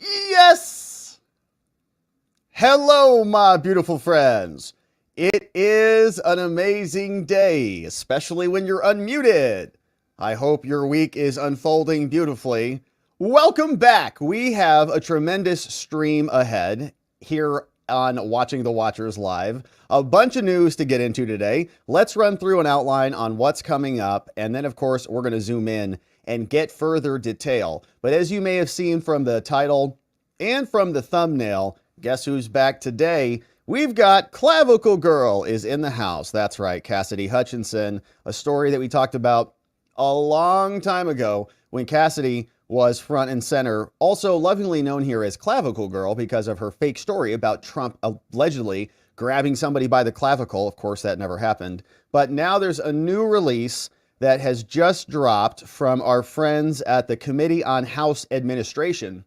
Yes! Hello, my beautiful friends. It is an amazing day, especially when you're unmuted. I hope your week is unfolding beautifully. Welcome back. We have a tremendous stream ahead here on Watching the Watchers Live. A bunch of news to get into today. Let's run through an outline on what's coming up, and then, of course, we're going to zoom in and get further detail. But as you may have seen from the title and from the thumbnail, guess who's back today? We've got Clavicle Girl is in the house. That's right, Cassidy Hutchinson, a story that we talked about a long time ago when Cassidy was front and center, also lovingly known here as Clavicle Girl because of her fake story about Trump allegedly grabbing somebody by the clavicle. Of course, that never happened. But now there's a new release that has just dropped from our friends at the Committee on House Administration.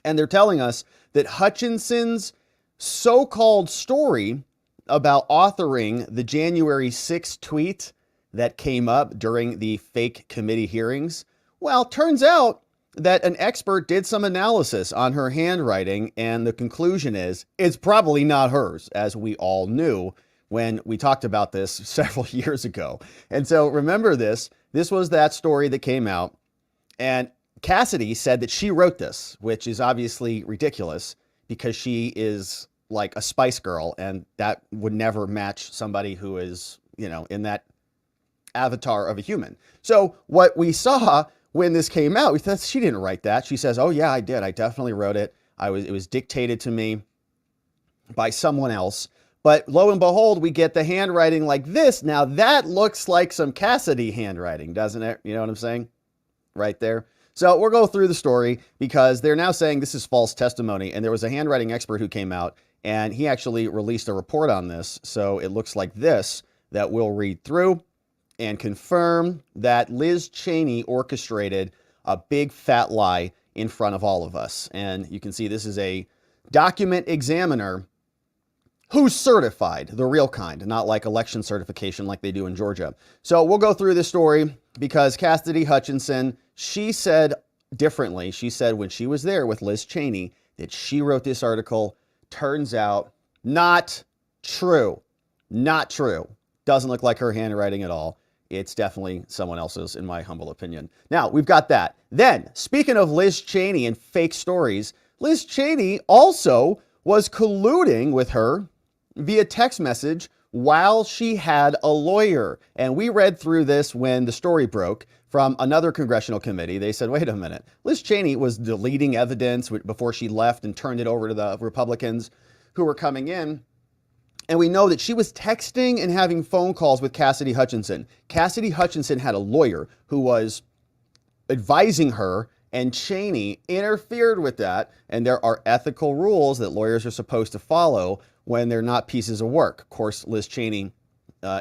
And they're telling us that Hutchinson's so-called story about authoring the January 6th tweet that came up during the fake committee hearings, well, turns out that an expert did some analysis on her handwriting, and the conclusion is it's probably not hers, as we all knew when we talked about this several years ago. And so remember this was that story that came out, and Cassidy said that she wrote this, which is obviously ridiculous because she is like a Spice Girl, and that would never match somebody who is, in that avatar of a human. So what we saw when this came out, we thought she didn't write that. She says, oh yeah, I did. I definitely wrote it. It was dictated to me by someone else. But lo and behold, we get the handwriting like this. Now that looks like some Cassidy handwriting, doesn't it? You know what I'm saying? Right there. So we'll go through the story because they're now saying this is false testimony. And there was a handwriting expert who came out and he actually released a report on this. So it looks like this that we'll read through and confirm that Liz Cheney orchestrated a big fat lie in front of all of us. And you can see this is a document examiner who's certified, the real kind, not like election certification like they do in Georgia. So we'll go through this story because Cassidy Hutchinson, she said differently. She said when she was there with Liz Cheney that she wrote this article. Turns out not true. Not true. Doesn't look like her handwriting at all. It's definitely someone else's, in my humble opinion. Now, we've got that. Then, speaking of Liz Cheney and fake stories, Liz Cheney also was colluding with her via text message while she had a lawyer. And we read through this when the story broke from another congressional committee. They said, wait a minute, Liz Cheney was deleting evidence before she left and turned it over to the Republicans who were coming in. And we know that she was texting and having phone calls with Cassidy Hutchinson. Cassidy Hutchinson had a lawyer who was advising her, and Cheney interfered with that. And there are ethical rules that lawyers are supposed to follow when they're not pieces of work. Of course, Liz Cheney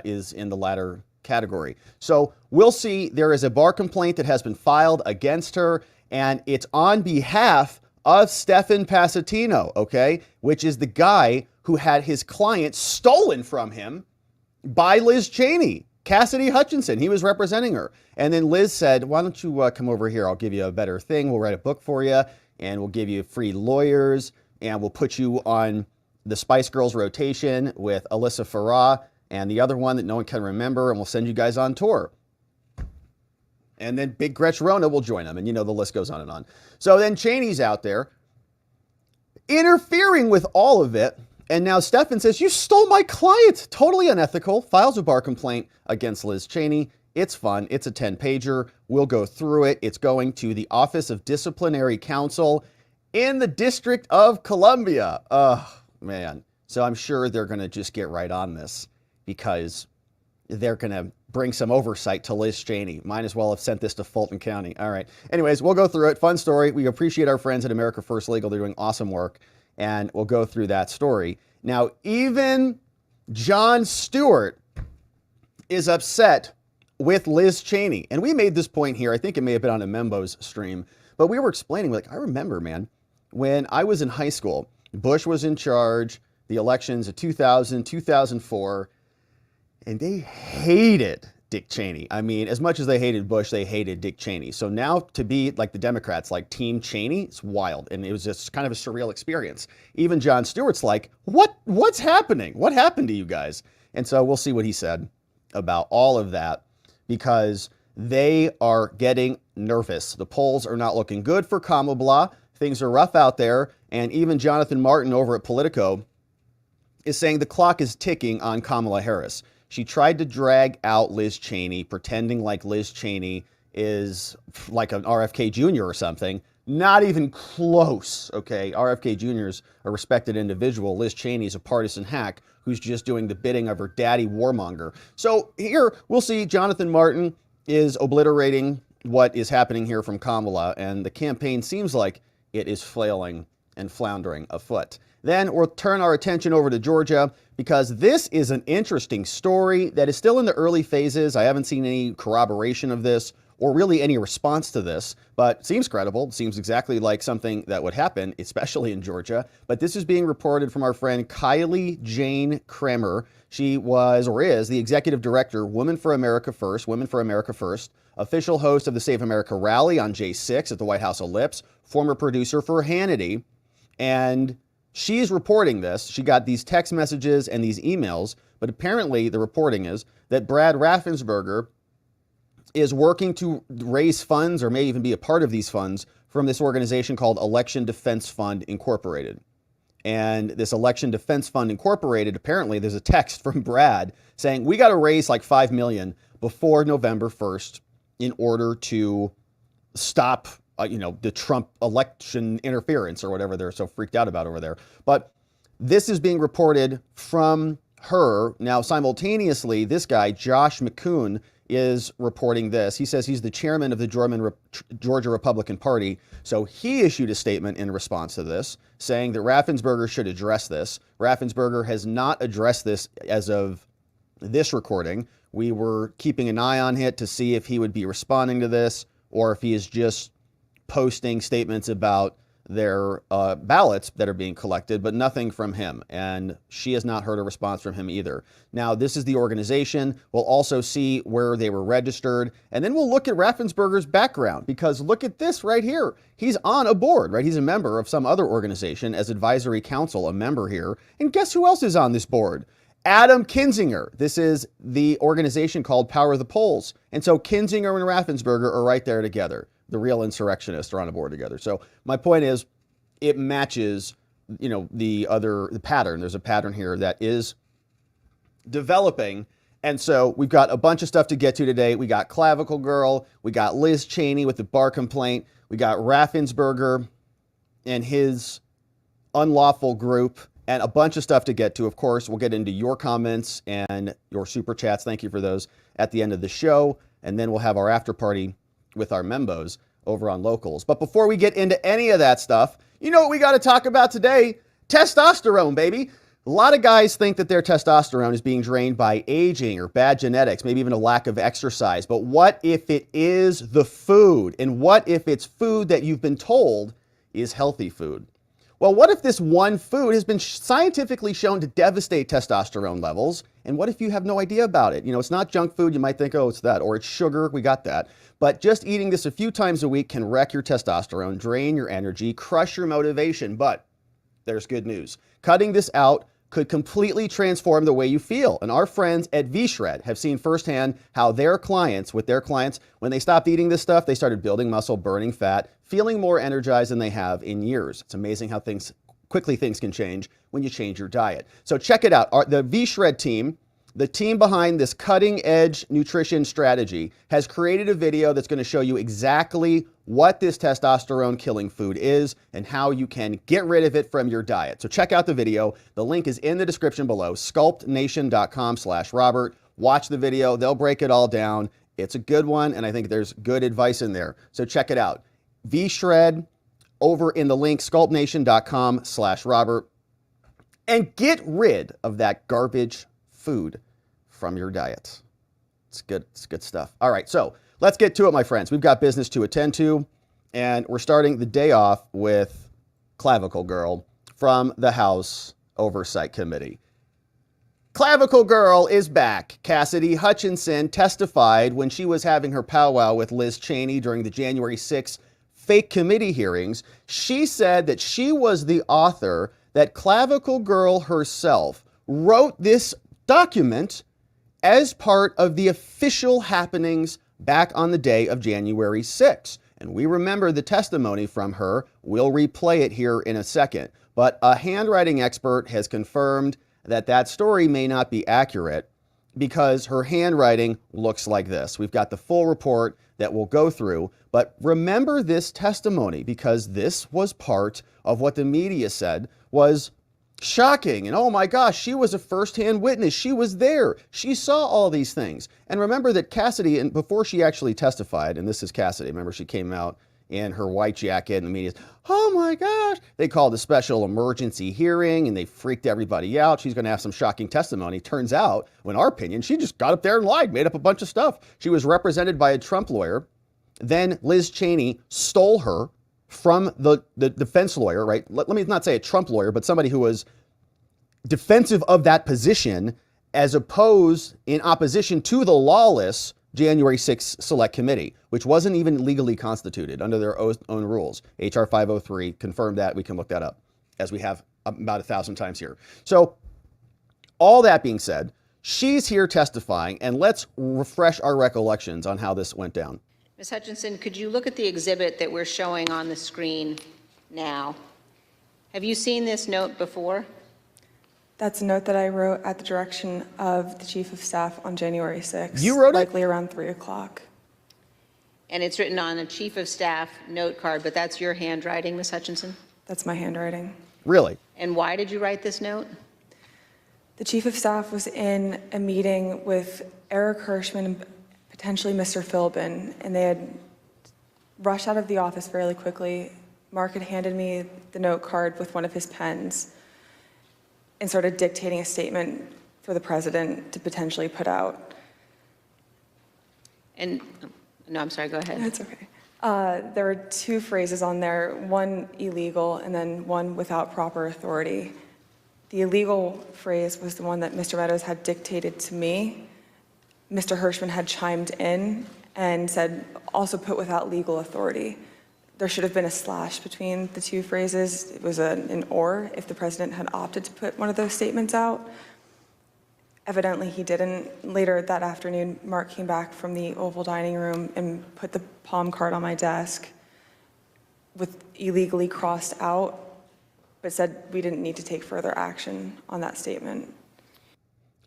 is in the latter category. So we'll see. There is a bar complaint that has been filed against her, and it's on behalf of Stefan Passatino, okay, which is the guy who had his client stolen from him by Liz Cheney. Cassidy Hutchinson, he was representing her. And then Liz said, why don't you come over here? I'll give you a better thing. We'll write a book for you, and we'll give you free lawyers, and we'll put you on the Spice Girls rotation with Alyssa Farah and the other one that no one can remember, and we'll send you guys on tour. And then Big Gretch Rona will join them, and the list goes on and on. So then Cheney's out there interfering with all of it. And now Stefan says, you stole my client. Totally unethical. Files a bar complaint against Liz Cheney. It's fun. It's a 10-pager. We'll go through it. It's going to the Office of Disciplinary Counsel in the District of Columbia. Oh, man. So I'm sure they're going to just get right on this because they're going to bring some oversight to Liz Cheney. Might as well have sent this to Fulton County. All right. Anyways, we'll go through it. Fun story. We appreciate our friends at America First Legal. They're doing awesome work. And we'll go through that story. Now, even Jon Stewart is upset with Liz Cheney. And we made this point here. I think it may have been on a Membos stream. But we were explaining, I remember, man, when I was in high school, Bush was in charge, the elections of 2000, 2004, and they hated Dick Cheney. I mean, as much as they hated Bush, they hated Dick Cheney. So now to be like the Democrats, like Team Cheney, it's wild. And it was just kind of a surreal experience. Even Jon Stewart's like, what's happening? What happened to you guys? And so we'll see what he said about all of that, because they are getting nervous. The polls are not looking good for Kamala. Things are rough out there. And even Jonathan Martin over at Politico is saying the clock is ticking on Kamala Harris. She tried to drag out Liz Cheney, pretending like Liz Cheney is like an RFK Jr. or something. Not even close, okay? RFK Jr. is a respected individual. Liz Cheney is a partisan hack who's just doing the bidding of her daddy warmonger. So here we'll see Jonathan Martin is obliterating what is happening here from Kamala, and the campaign seems like it is flailing and floundering afoot. Then we'll turn our attention over to Georgia, because this is an interesting story that is still in the early phases. I haven't seen any corroboration of this or really any response to this, but seems credible. It seems exactly like something that would happen, especially in Georgia. But this is being reported from our friend Kylie Jane Kramer. She was, or is, the executive director, Women for America First, official host of the Save America rally on J6 at the White House Ellipse, former producer for Hannity. And she's reporting this. She got these text messages and these emails, but apparently the reporting is that Brad Raffensberger is working to raise funds, or may even be a part of these funds, from this organization called Election Defense Fund Incorporated. And this Election Defense Fund Incorporated, apparently there's a text from Brad saying, we got to raise like $5 million before November 1st in order to stop the Trump election interference or whatever they're so freaked out about over there. But this is being reported from her. Now, simultaneously, this guy, Josh McCoon, is reporting this. He says he's the chairman of the Georgia Republican Party. So he issued a statement in response to this, saying that Raffensberger should address this. Raffensberger has not addressed this as of this recording. We were keeping an eye on it to see if he would be responding to this, or if he is just posting statements about their ballots that are being collected, but nothing from him. And she has not heard a response from him either. Now, this is the organization. We'll also see where they were registered. And then we'll look at Raffensperger's background, because look at this right here. He's on a board, right? He's a member of some other organization as advisory council, a member here. And guess who else is on this board? Adam Kinzinger. This is the organization called Power the Polls. And so Kinzinger and Raffensperger are right there together. The real insurrectionists are on a board together. So my point is, it matches, the pattern. There's a pattern here that is developing. And so we've got a bunch of stuff to get to today. We got Clavicle Girl. We got Liz Cheney with the bar complaint. We got Raffensperger and his unlawful group, and a bunch of stuff to get to. Of course, we'll get into your comments and your super chats. Thank you for those at the end of the show. And then we'll have our after party with our membos over on Locals. But before we get into any of that stuff, you know what we got to talk about today? Testosterone, baby. A lot of guys think that their testosterone is being drained by aging or bad genetics, maybe even a lack of exercise. But what if it is the food? And what if it's food that you've been told is healthy food? Well, what if this one food has been scientifically shown to devastate testosterone levels? And what if you have no idea about it? It's not junk food. You might think, oh, it's that, or it's sugar. We got that. But just eating this a few times a week can wreck your testosterone, drain your energy, crush your motivation. But there's good news. Cutting this out could completely transform the way you feel. And our friends at V-Shred have seen firsthand how when they stopped eating this stuff, they started building muscle, burning fat, feeling more energized than they have in years. It's amazing how quickly things can change when you change your diet. So check it out. The V-Shred team, the team behind this cutting-edge nutrition strategy, has created a video that's going to show you exactly what this testosterone-killing food is and how you can get rid of it from your diet. So check out the video. The link is in the description below, sculptnation.com/Robert. Watch the video. They'll break it all down. It's a good one, and I think there's good advice in there. So check it out. V-Shred over in the link, sculptnation.com/Robert. And get rid of that garbage food from your diet. It's good stuff. All right, so let's get to it, my friends. We've got business to attend to, and we're starting the day off with Clavicle Girl from the House Oversight Committee. Clavicle Girl is back. Cassidy Hutchinson testified when she was having her powwow with Liz Cheney during the January 6th fake committee hearings. She said that she was the author, that Clavicle Girl herself wrote this document as part of the official happenings back on the day of January 6th. And we remember the testimony from her. We'll replay it here in a second. But a handwriting expert has confirmed that that story may not be accurate because her handwriting looks like this. We've got the full report that we'll go through, but remember this testimony because this was part of what the media said was shocking. And oh my gosh, she was a firsthand witness. She was there. She saw all these things. And remember that Cassidy, and before she actually testified, and this is Cassidy, remember she came out in her white jacket and the media, oh my gosh, they called a special emergency hearing and they freaked everybody out. She's going to have some shocking testimony. Turns out, in our opinion, she just got up there and lied, made up a bunch of stuff. She was represented by a Trump lawyer. Then Liz Cheney stole her from the defense lawyer, right? Let me not say a Trump lawyer, but somebody who was defensive of that position as opposed in opposition to the lawless January 6th Select Committee, which wasn't even legally constituted under their own rules. HR 503 confirmed that. We can look that up, as we have about 1,000 times here. So all that being said, she's here testifying, and let's refresh our recollections on how this went down. Ms. Hutchinson, could you look at the exhibit that we're showing on the screen now? Have you seen this note before? That's a note that I wrote at the direction of the Chief of Staff on January 6th. You wrote it? Likely around 3 o'clock. And it's written on a Chief of Staff note card, but that's your handwriting, Ms. Hutchinson? That's my handwriting. Really? And why did you write this note? The Chief of Staff was in a meeting with Eric Hirschman and potentially Mr. Philbin, and they had rushed out of the office fairly quickly. Mark had handed me the note card with one of his pens and started dictating a statement for the president to potentially put out. And, no, I'm sorry, go ahead. That's okay. There were 2 phrases on there, one illegal and then one without proper authority. The illegal phrase was the one that Mr. Meadows had dictated to me. Mr. Hirschman had chimed in and said, also put without legal authority. There should have been a slash between the 2 phrases. It was an or if the president had opted to put one of those statements out. Evidently he didn't. Later that afternoon, Mark came back from the Oval Dining Room and put the palm card on my desk with illegally crossed out, but said we didn't need to take further action on that statement.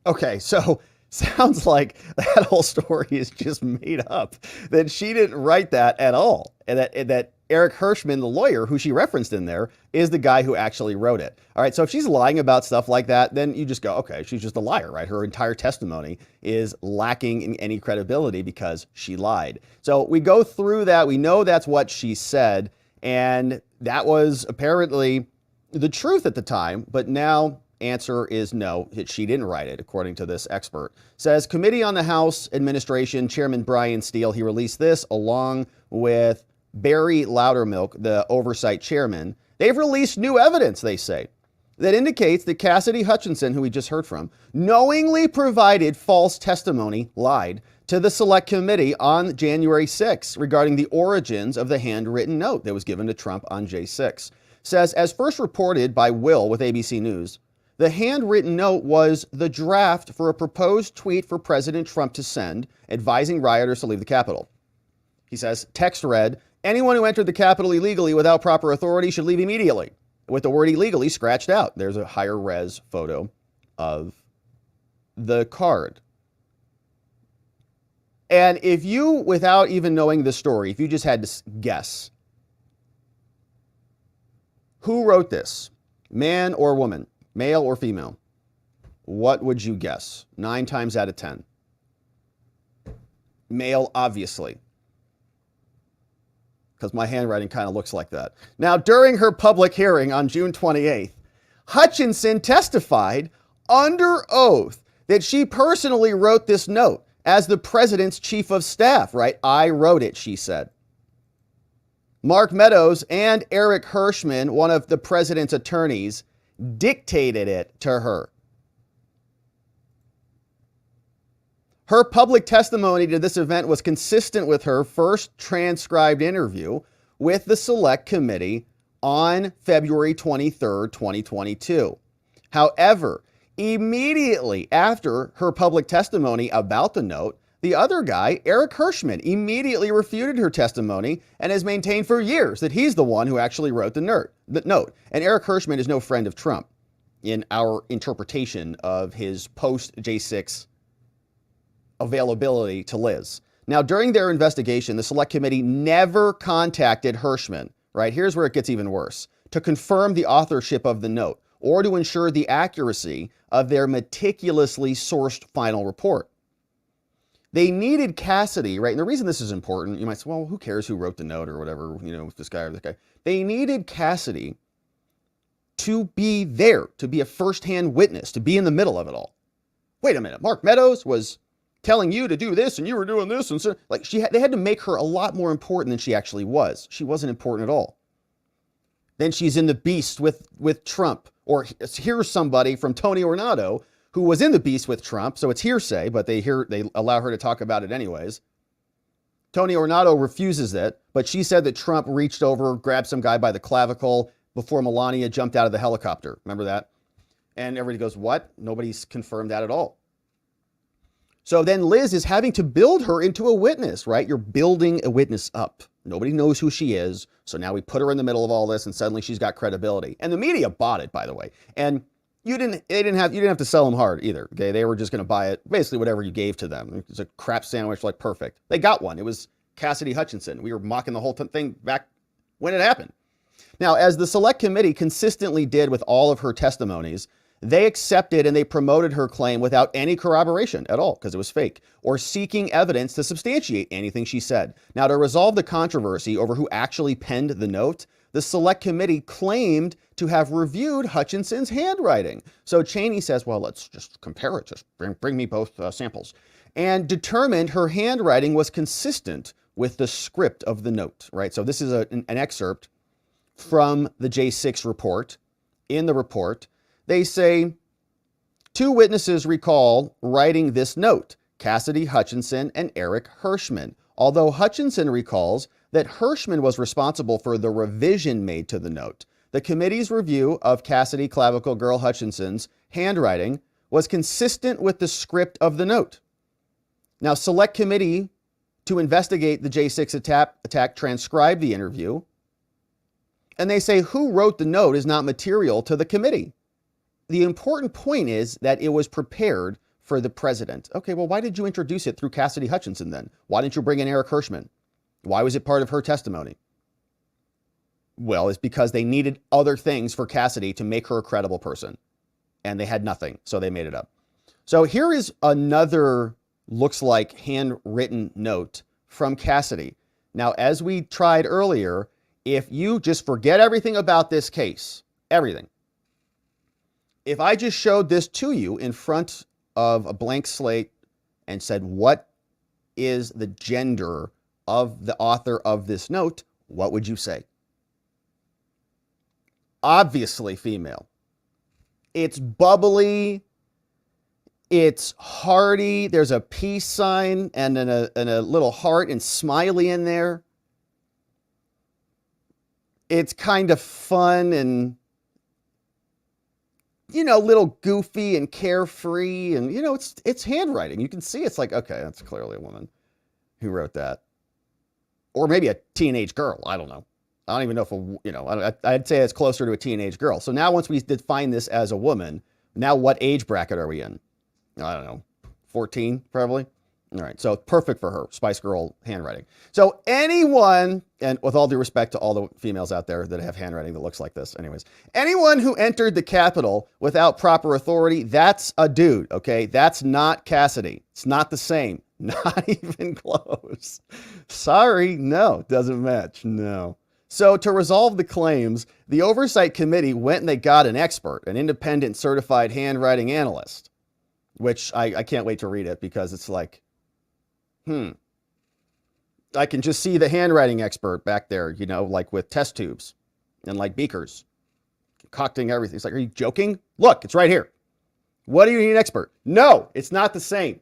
Okay, so sounds like that whole story is just made up, that she didn't write that at all, and that Eric Hirschman, the lawyer who she referenced in there, is the guy who actually wrote it. All right, so if she's lying about stuff like that, then you just go, okay, she's just a liar, right? Her entire testimony is lacking in any credibility because she lied. So we go through that. We know that's what she said, and that was apparently the truth at the time, but now answer is no, she didn't write it, according to this expert. Says, Committee on the House Administration, Chairman Brian Steele, he released this along with Barry Loudermilk, the oversight chairman. They've released new evidence, they say, that indicates that Cassidy Hutchinson, who we just heard from, knowingly provided false testimony, lied, to the Select Committee on January 6th regarding the origins of the handwritten note that was given to Trump on J6. Says, as first reported by Will with ABC News, the handwritten note was the draft for a proposed tweet for President Trump to send, advising rioters to leave the Capitol. He says, text read, anyone who entered the Capitol illegally without proper authority should leave immediately, with the word illegally scratched out. There's a higher res photo of the card. And if you, without even knowing the story, if you just had to guess, who wrote this, man or woman, male or female, what would you guess? 9 times out of 10. Male, obviously, because my handwriting kind of looks like that. Now, during her public hearing on June 28th, Hutchinson testified under oath that she personally wrote this note as the president's chief of staff, right? I wrote it, she said. Mark Meadows and Eric Hirschman, one of the president's attorneys, dictated it to her. Her public testimony to this event was consistent with her first transcribed interview with the Select Committee on February 23rd, 2022. However, immediately after her public testimony about the note, the other guy, Eric Hirschman, immediately refuted her testimony and has maintained for years that he's the one who actually wrote the note. And Eric Hirschman is no friend of Trump in our interpretation of his post-J6 availability to Liz. Now, during their investigation, the Select Committee never contacted Hirschman, right? Here's where it gets even worse, to confirm the authorship of the note or to ensure the accuracy of their meticulously sourced final report. They needed Cassidy, right? And the reason this is important, you might say, well, who cares who wrote the note or whatever, this guy or that guy. They needed Cassidy to be there, to be a firsthand witness, to be in the middle of it all. Wait a minute, Mark Meadows was telling you to do this and you were doing this. And so they had to make her a lot more important than she actually was. She wasn't important at all. Then she's in the beast with Trump, or here's somebody from Tony Ornato who was in the beast with Trump. So it's hearsay, but they allow her to talk about it anyways. Tony Ornato refuses it, but she said that Trump reached over, grabbed some guy by the clavicle before Melania jumped out of the helicopter. Remember that? And everybody goes, what? Nobody's confirmed that at all. So then Liz is having to build her into a witness, right? You're building a witness up. Nobody knows who she is. So now we put her in the middle of all this and suddenly she's got credibility. And the media bought it, by the way. And you didn't have to sell them hard either. Okay. They were just going to buy it, basically whatever you gave to them. It's a crap sandwich, like perfect. They got one. It was Cassidy Hutchinson. We were mocking the whole thing back when it happened. Now, as the Select Committee consistently did with all of her testimonies, they accepted and they promoted her claim without any corroboration at all, because it was fake, or seeking evidence to substantiate anything she said. Now, to resolve the controversy over who actually penned the note, the Select Committee claimed to have reviewed Hutchinson's handwriting. So Cheney says, well, let's just compare it. Just bring me both samples. And determined her handwriting was consistent with the script of the note, right? So this is an excerpt from the J6 report. In the report, they say, two witnesses recall writing this note, Cassidy Hutchinson and Eric Hirschman. Although Hutchinson recalls that Hirschman was responsible for the revision made to the note, the committee's review of Cassidy Clavicle Girl Hutchinson's handwriting was consistent with the script of the note. Now, Select Committee to investigate the J6 attack transcribed the interview, and they say who wrote the note is not material to the committee. The important point is that it was prepared for the president. Okay, well, why did you introduce it through Cassidy Hutchinson then? Why didn't you bring in Eric Hirschman? Why was it part of her testimony? Well, it's because they needed other things for Cassidy to make her a credible person. And they had nothing, so they made it up. So here is another, looks like, handwritten note from Cassidy. Now, as we tried earlier, if you just forget everything about this case, everything, if I just showed this to you in front of a blank slate and said, what is the gender of the author of this note, what would you say? Obviously female. It's bubbly. It's hearty. There's a peace sign and a little heart and smiley in there. It's kind of fun and, a little goofy and carefree. And, it's handwriting. You can see it's like, okay, that's clearly a woman who wrote that. Or maybe a teenage girl. I don't know. I don't even know if, I'd say it's closer to a teenage girl. So now once we define this as a woman, now what age bracket are we in? I don't know, 14 probably. All right, so perfect for her, Spice Girl handwriting. So anyone, and with all due respect to all the females out there that have handwriting that looks like this, anyways, anyone who entered the Capitol without proper authority, that's a dude, okay? That's not Cassidy. It's not the same. Not even close. Sorry, no, doesn't match, no. So to resolve the claims, the Oversight Committee went and they got an expert, an independent certified handwriting analyst, which I can't wait to read it because it's like, I can just see the handwriting expert back there, like with test tubes and like beakers, concocting everything. It's like, are you joking? Look, it's right here. What do you need an expert? No, it's not the same.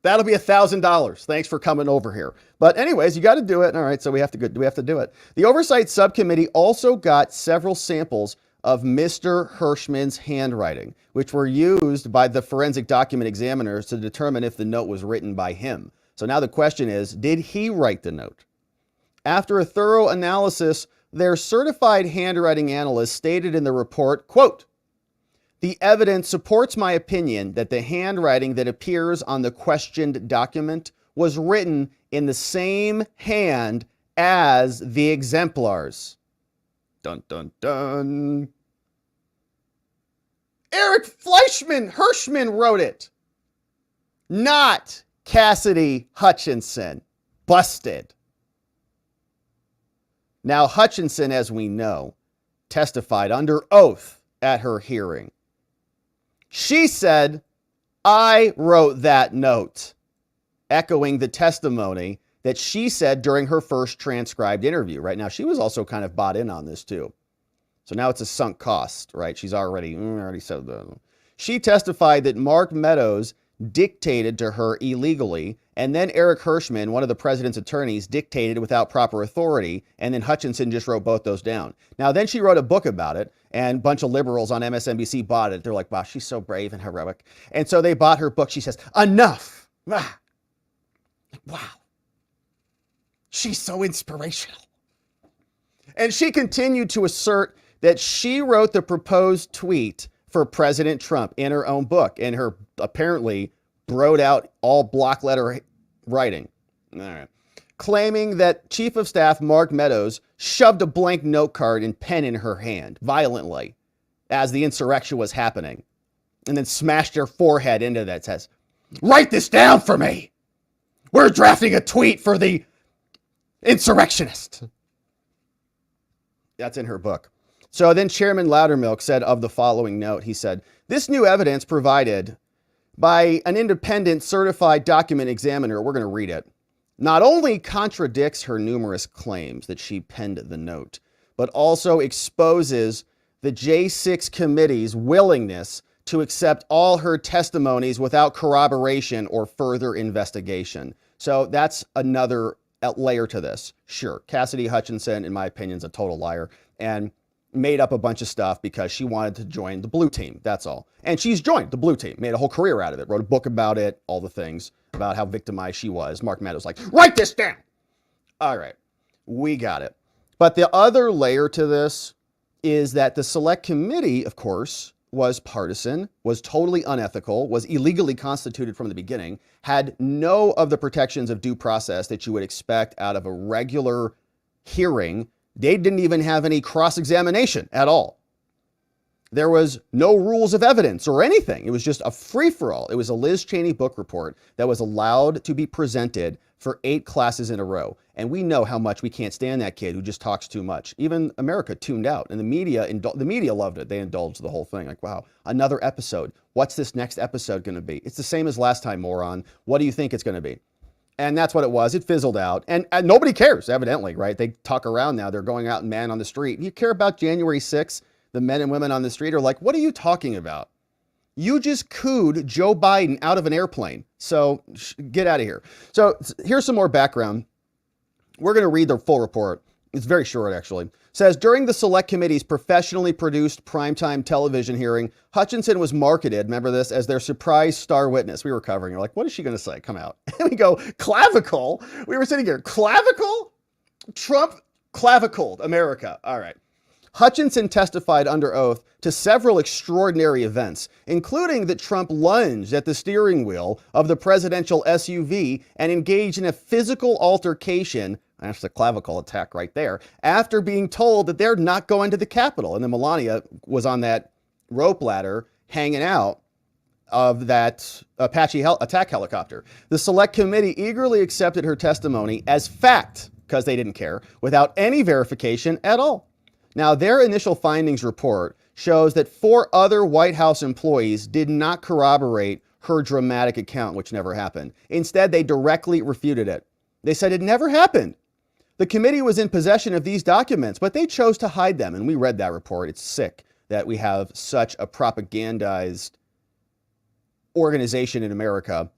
That'll be $1,000. Thanks for coming over here. But anyways, you got to do it. All right, so we have to do it. The Oversight Subcommittee also got several samples of Mr. Hirschman's handwriting, which were used by the forensic document examiners to determine if the note was written by him. So now the question is, did he write the note? After a thorough analysis, their certified handwriting analyst stated in the report, quote, "The evidence supports my opinion that the handwriting that appears on the questioned document was written in the same hand as the exemplars." Dun, dun, dun. Eric Hirschman wrote it, not Cassidy Hutchinson. Busted. Now, Hutchinson, as we know, testified under oath at her hearing. She said, "I wrote that note," echoing the testimony that she said during her first transcribed interview. Right now, she was also kind of bought in on this too. So now it's a sunk cost, right? She's already said that. She testified that Mark Meadows dictated to her illegally, and then Eric Hirschman, one of the president's attorneys, dictated without proper authority, and then Hutchinson just wrote both those down. Now, then she wrote a book about it, and a bunch of liberals on MSNBC bought it. They're like, wow, she's so brave and heroic. And so they bought her book. She says, enough. Ah. Wow. She's so inspirational. And she continued to assert that she wrote the proposed tweet for President Trump in her own book, in her apparently broed out all block letter writing. All right. Claiming that Chief of Staff Mark Meadows shoved a blank note card and pen in her hand violently as the insurrection was happening, and then smashed her forehead into that. It says, "Write this down for me. We're drafting a tweet for the insurrectionist." That's in her book. So then Chairman Loudermilk said of the following note, he said, "This new evidence provided by an independent certified document examiner," we're going to read it, "not only contradicts her numerous claims that she penned the note, but also exposes the J6 committee's willingness to accept all her testimonies without corroboration or further investigation." So that's another layer to this. Sure, Cassidy Hutchinson, in my opinion, is a total liar and made up a bunch of stuff because she wanted to join the blue team. That's all. And she's joined the blue team, made a whole career out of it, wrote a book about it, all the things about how victimized she was. Mark Meadows like, "Write this down." All right, we got it. But the other layer to this is that the select committee, of course, was partisan, was totally unethical, was illegally constituted from the beginning, had no of the protections of due process that you would expect out of a regular hearing. They didn't even have any cross-examination at all. There was no rules of evidence or anything. It was just a free-for-all. It was a Liz Cheney book report that was allowed to be presented for 8 classes in a row. And we know how much we can't stand that kid who just talks too much. Even America tuned out, and the media loved it. They indulged the whole thing. Like, wow, another episode. What's this next episode going to be? It's the same as last time, moron. What do you think it's going to be? And that's what it was. It fizzled out. And nobody cares, evidently, right? They talk around now. They're going out and man on the street. You care about January 6th? The men and women on the street are like, what are you talking about? You just cooed Joe Biden out of an airplane. So get out of here. So here's some more background. We're going to read the full report. It's very short, actually. It says, during the select committee's professionally produced primetime television hearing, Hutchinson was marketed, remember this, as their surprise star witness. We were covering her, like, what is she going to say? Come out. And we go, clavicle? We were sitting here, clavicle? Trump clavicled America. All right. Hutchinson testified under oath to several extraordinary events, including that Trump lunged at the steering wheel of the presidential SUV and engaged in a physical altercation, that's the clavicle attack right there, after being told that they're not going to the Capitol. And then Melania was on that rope ladder hanging out of that Apache attack helicopter. The select committee eagerly accepted her testimony as fact, because they didn't care, without any verification at all. Now, their initial findings report shows that 4 other White House employees did not corroborate her dramatic account, which never happened. Instead, they directly refuted it. They said it never happened. The committee was in possession of these documents, but they chose to hide them. And we read that report. It's sick that we have such a propagandized organization in America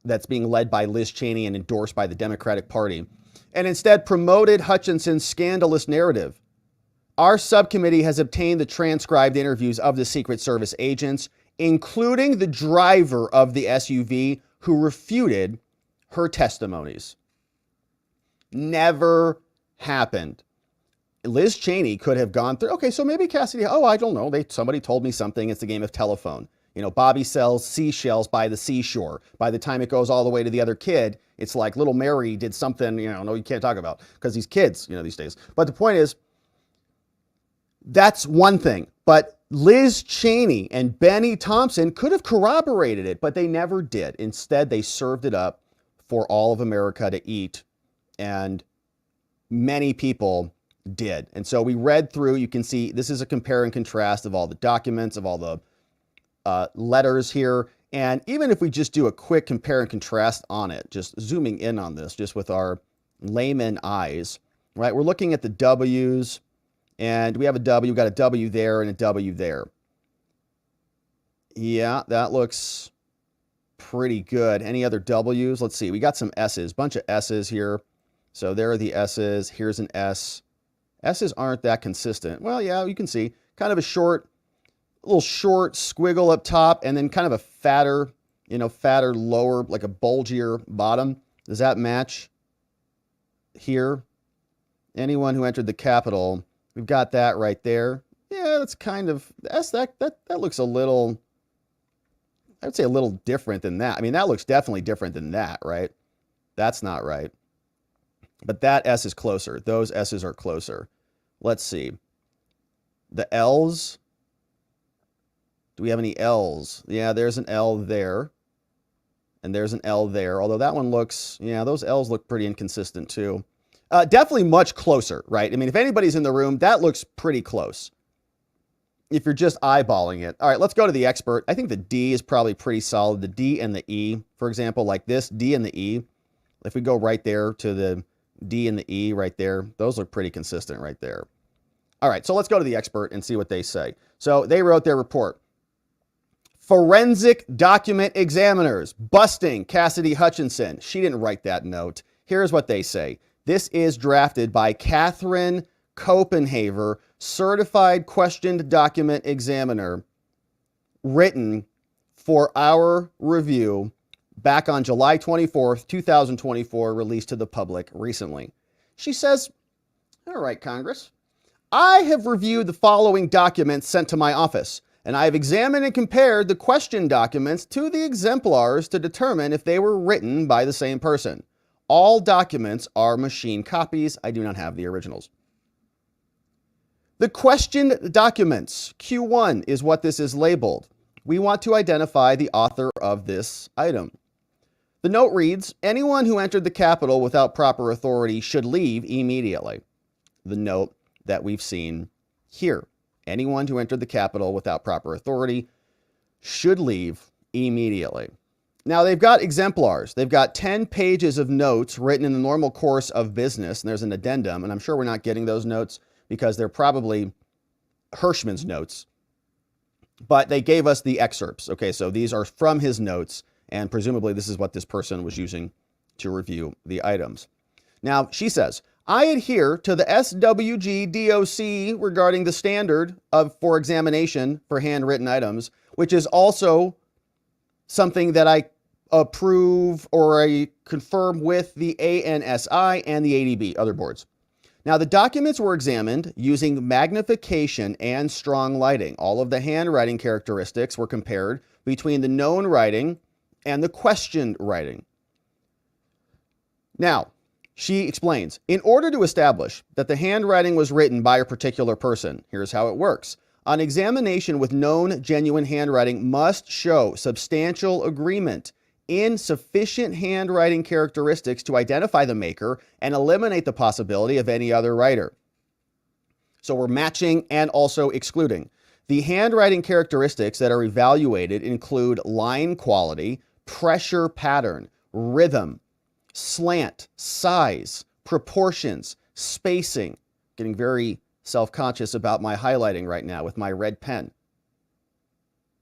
that's being led by Liz Cheney and endorsed by the Democratic Party, and instead promoted Hutchinson's scandalous narrative. Our subcommittee has obtained the transcribed interviews of the Secret Service agents, including the driver of the SUV, who refuted her testimonies. Never happened. Liz Cheney could have gone through, okay, so maybe Cassidy, I don't know, somebody told me something, it's a game of telephone. Bobby sells seashells by the seashore. By the time it goes all the way to the other kid, it's like little Mary did something, no, you can't talk about, because these kids, these days. But the point is, that's one thing. But Liz Cheney and Benny Thompson could have corroborated it, but they never did. Instead, they served it up for all of America to eat, and many people did. And so we read through, you can see this is a compare and contrast of all the documents, of all the letters here. And even if we just do a quick compare and contrast on it, just zooming in on this, just with our layman eyes, right? We're looking at the W's, and we have a W, we've got a W there and a W there. Yeah, that looks pretty good. Any other W's? Let's see, we got some S's, bunch of S's here. So there are the S's, here's an S. S's aren't that consistent. Well, yeah, you can see kind of a little short squiggle up top, and then kind of a fatter lower, like a bulgier bottom. Does that match here? Anyone who entered the Capitol, we've got that right there. Yeah, that's kind of, that looks a little, I would say a little different than that. I mean, that looks definitely different than that, right? That's not right. But that S is closer. Those S's are closer. Let's see. The L's. Do we have any L's? Yeah, there's an L there. And there's an L there. Although that one looks, yeah, those L's look pretty inconsistent too. Definitely much closer, right? I mean, if anybody's in the room, that looks pretty close. If you're just eyeballing it. All right, let's go to the expert. I think the D is probably pretty solid. The D and the E, for example, like this, D and the E. If we go right there to the D and the E right there, those look pretty consistent right there. All right, so let's go to the expert and see what they say. So they wrote their report. Forensic document examiners busting Cassidy Hutchinson. She didn't write that note. Here's what they say. This is drafted by Catherine Copenhaver, certified questioned document examiner, written for our review back on July 24th, 2024, released to the public recently. She says, all right, Congress, I have reviewed the following documents sent to my office, and I have examined and compared the question documents to the exemplars to determine if they were written by the same person. All documents are machine copies. I do not have the originals. The questioned documents, Q1 is what this is labeled. We want to identify the author of this item. The note reads, anyone who entered the Capitol without proper authority should leave immediately. The note that we've seen here. Anyone who entered the Capitol without proper authority should leave immediately. Now, they've got exemplars. They've got 10 pages of notes written in the normal course of business, and there's an addendum, and I'm sure we're not getting those notes because they're probably Hirschman's notes. But they gave us the excerpts. Okay, so these are from his notes, and presumably this is what this person was using to review the items. Now, she says, I adhere to the SWG DOC regarding the standard for examination for handwritten items, which is also something that I approve or I confirm with the ANSI and the ADB, other boards. Now, the documents were examined using magnification and strong lighting. All of the handwriting characteristics were compared between the known writing and the questioned writing. Now, she explains, in order to establish that the handwriting was written by a particular person, here's how it works. An examination with known genuine handwriting must show substantial agreement in sufficient handwriting characteristics to identify the maker and eliminate the possibility of any other writer. So we're matching and also excluding. The handwriting characteristics that are evaluated include line quality, pressure pattern, rhythm, slant, size, proportions, spacing. Getting very self-conscious about my highlighting right now with my red pen.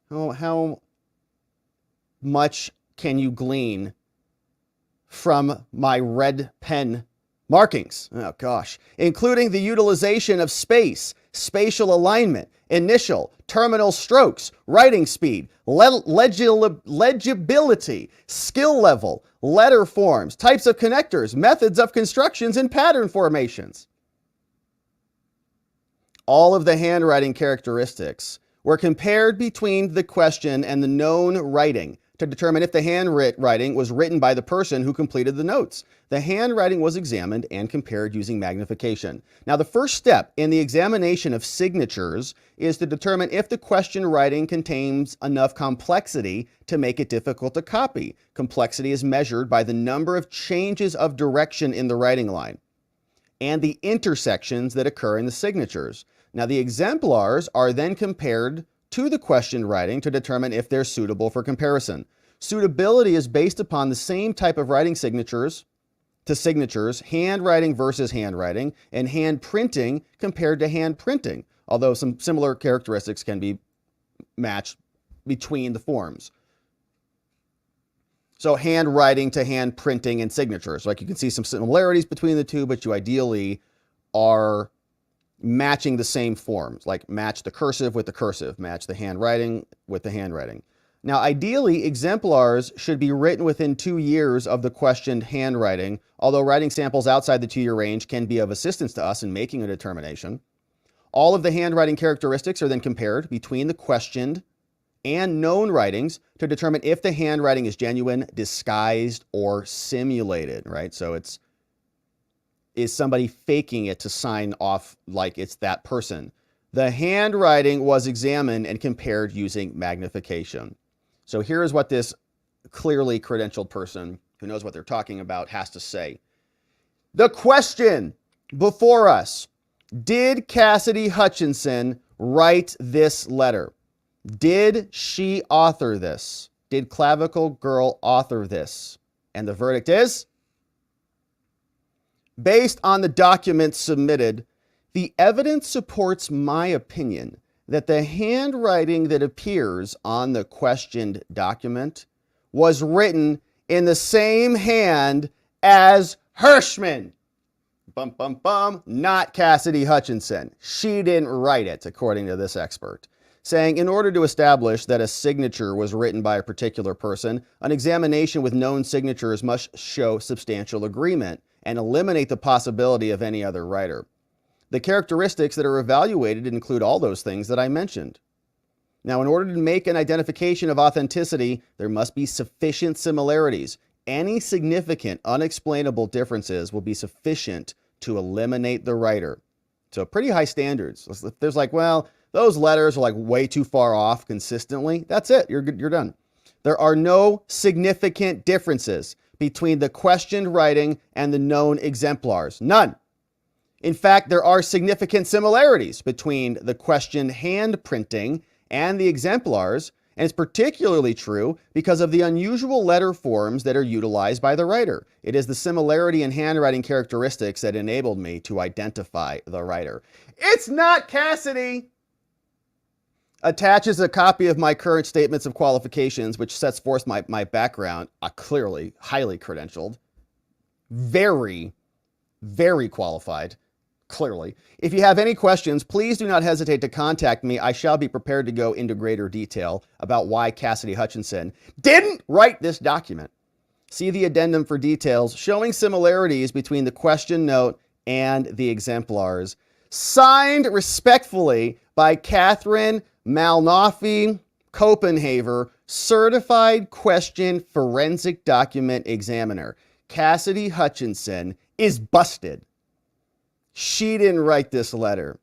How much can you glean from my red pen markings. Oh gosh. Including the utilization of space, spatial alignment, initial, terminal strokes, writing speed, legibility, skill level, letter forms, types of connectors, methods of constructions, and pattern formations. All of the handwriting characteristics were compared between the question and the known writing to determine if the handwriting was written by the person who completed the notes. The handwriting was examined and compared using magnification. Now, the first step in the examination of signatures is to determine if the question writing contains enough complexity to make it difficult to copy. Complexity is measured by the number of changes of direction in the writing line and the intersections that occur in the signatures. Now, the exemplars are then compared to the question writing to determine if they're suitable for comparison. Suitability is based upon the same type of writing signatures, handwriting versus handwriting, and hand printing compared to hand printing, although some similar characteristics can be matched between the forms. So handwriting to hand printing and signatures. Like you can see some similarities between the two, but you ideally are matching the same forms, like match the cursive with the cursive, match the handwriting with the handwriting. Now, ideally, exemplars should be written within 2 years of the questioned handwriting, although writing samples outside the 2-year range can be of assistance to us in making a determination. All of the handwriting characteristics are then compared between the questioned and known writings to determine if the handwriting is genuine, disguised, or simulated, right? So is somebody faking it to sign off like it's that person? The handwriting was examined and compared using magnification. So here is what this clearly credentialed person who knows what they're talking about has to say. The question before us: did Cassidy Hutchinson write this letter? Did she author this? Did Clavicle Girl author this? And the verdict is, based on the documents submitted, the evidence supports my opinion that the handwriting that appears on the questioned document was written in the same hand as Hirschman. Bum, bum, bum. Not Cassidy Hutchinson. She didn't write it, according to this expert. Saying in order to establish that a signature was written by a particular person, an examination with known signatures must show substantial agreement and eliminate the possibility of any other writer. The characteristics that are evaluated include all those things that I mentioned. Now, in order to make an identification of authenticity, there must be sufficient similarities. Any significant, unexplainable differences will be sufficient to eliminate the writer. So pretty high standards. If there's like, well, those letters are like way too far off consistently, that's it. You're done. There are no significant differences between the questioned writing and the known exemplars. None. In fact, there are significant similarities between the questioned hand printing and the exemplars, and it's particularly true because of the unusual letter forms that are utilized by the writer. It is the similarity in handwriting characteristics that enabled me to identify the writer. It's not Cassidy! Attaches a copy of my current statements of qualifications, which sets forth my background, clearly highly credentialed, very, very qualified, clearly. If you have any questions, please do not hesitate to contact me. I shall be prepared to go into greater detail about why Cassidy Hutchinson didn't write this document. See the addendum for details showing similarities between the question note and the exemplars. Signed respectfully by Catherine Malnoffy Copenhaver, Certified Question Forensic Document Examiner. Cassidy Hutchinson is busted. She didn't write this letter,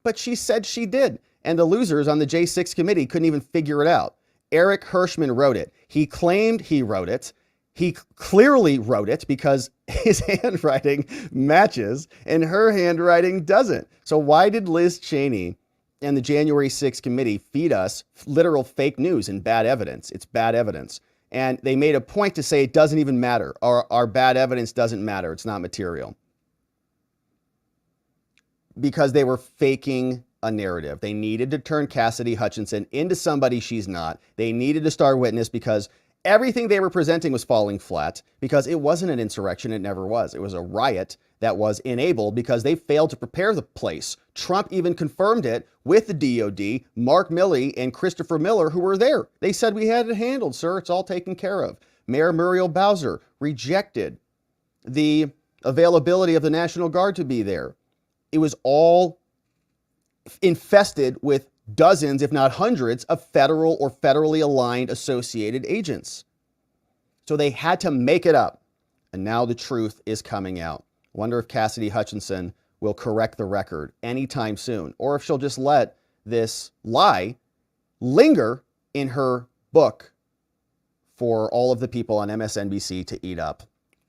but she said she did, and the losers on the J6 committee couldn't even figure it out. Eric Hirschman wrote it. He claimed he wrote it. He clearly wrote it because his handwriting matches and her handwriting doesn't. So why did Liz Cheney and the January 6th committee feed us literal fake news and bad evidence? It's bad evidence. And they made a point to say it doesn't even matter. Our bad evidence doesn't matter. It's not material. Because they were faking a narrative. They needed to turn Cassidy Hutchinson into somebody she's not. They needed a star witness because Everything they were presenting was falling flat because it wasn't an insurrection. It never was. It was a riot that was enabled because they failed to prepare the place. Trump even confirmed it with the DOD, Mark Milley and Christopher Miller, who were there. They said, we had it handled, sir. It's all taken care of. Mayor Muriel Bowser rejected the availability of the National Guard to be there. It was all infested with dozens, if not hundreds, of federal or federally aligned associated agents. So they had to make it up. And now the truth is coming out. Wonder if Cassidy Hutchinson will correct the record anytime soon, or if she'll just let this lie linger in her book for all of the people on MSNBC to eat up.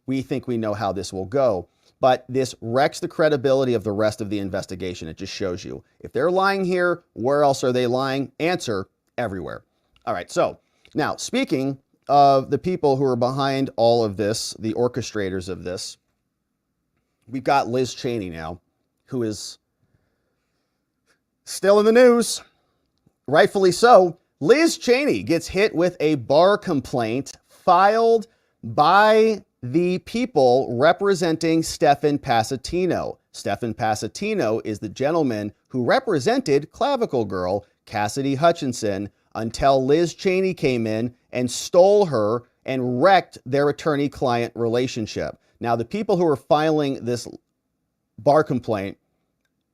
We think we know how this will go, but this wrecks the credibility of the rest of the investigation. It just shows you, if they're lying here, where else are they lying? Answer: everywhere. All right, so now speaking of the people who are behind all of this, the orchestrators of this, we've got Liz Cheney now, who is still in the news, rightfully so. Liz Cheney gets hit with a bar complaint filed by the people representing Stephen Passatino. Stephen Passatino is the gentleman who represented Clavicle Girl Cassidy Hutchinson until Liz Cheney came in and stole her and wrecked their attorney-client relationship. Now, the people who are filing this bar complaint,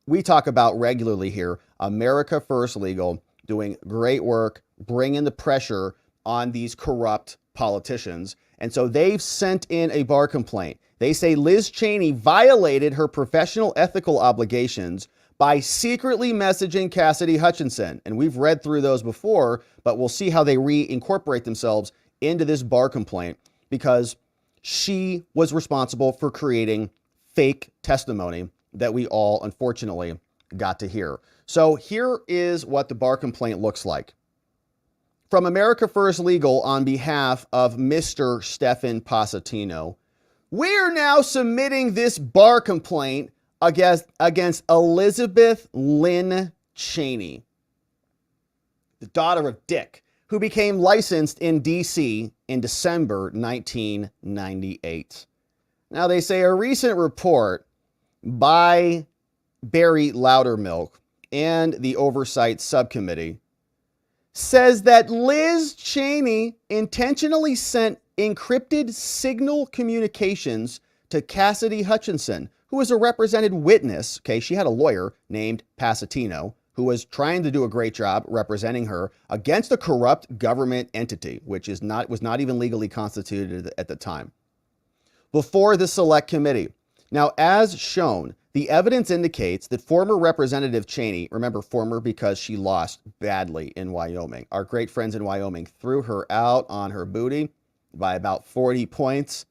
we talk about regularly here. America First Legal, doing great work, bringing the pressure on these corrupt politicians. And so they've sent in a bar complaint. They say Liz Cheney violated her professional ethical obligations by secretly messaging Cassidy Hutchinson. And we've read through those before, but we'll see how they reincorporate themselves into this bar complaint, because she was responsible for creating fake testimony that we all unfortunately got to hear. So here is what the bar complaint looks like. From America First Legal, on behalf of Mr. Stephen Passatino, we're now submitting this bar complaint against Elizabeth Lynn Cheney, the daughter of Dick, who became licensed in D.C. in December 1998. Now, they say a recent report by Barry Loudermilk and the Oversight Subcommittee says that Liz Cheney intentionally sent encrypted signal communications to Cassidy Hutchinson, who was a represented witness. Okay, she had a lawyer named Passatino who was trying to do a great job representing her against a corrupt government entity, which was not even legally constituted at the time, before the Select Committee. Now, as shown, the evidence indicates that former Representative Cheney, remember former because she lost badly in Wyoming. Our great friends in Wyoming threw her out on her booty by about 40 points.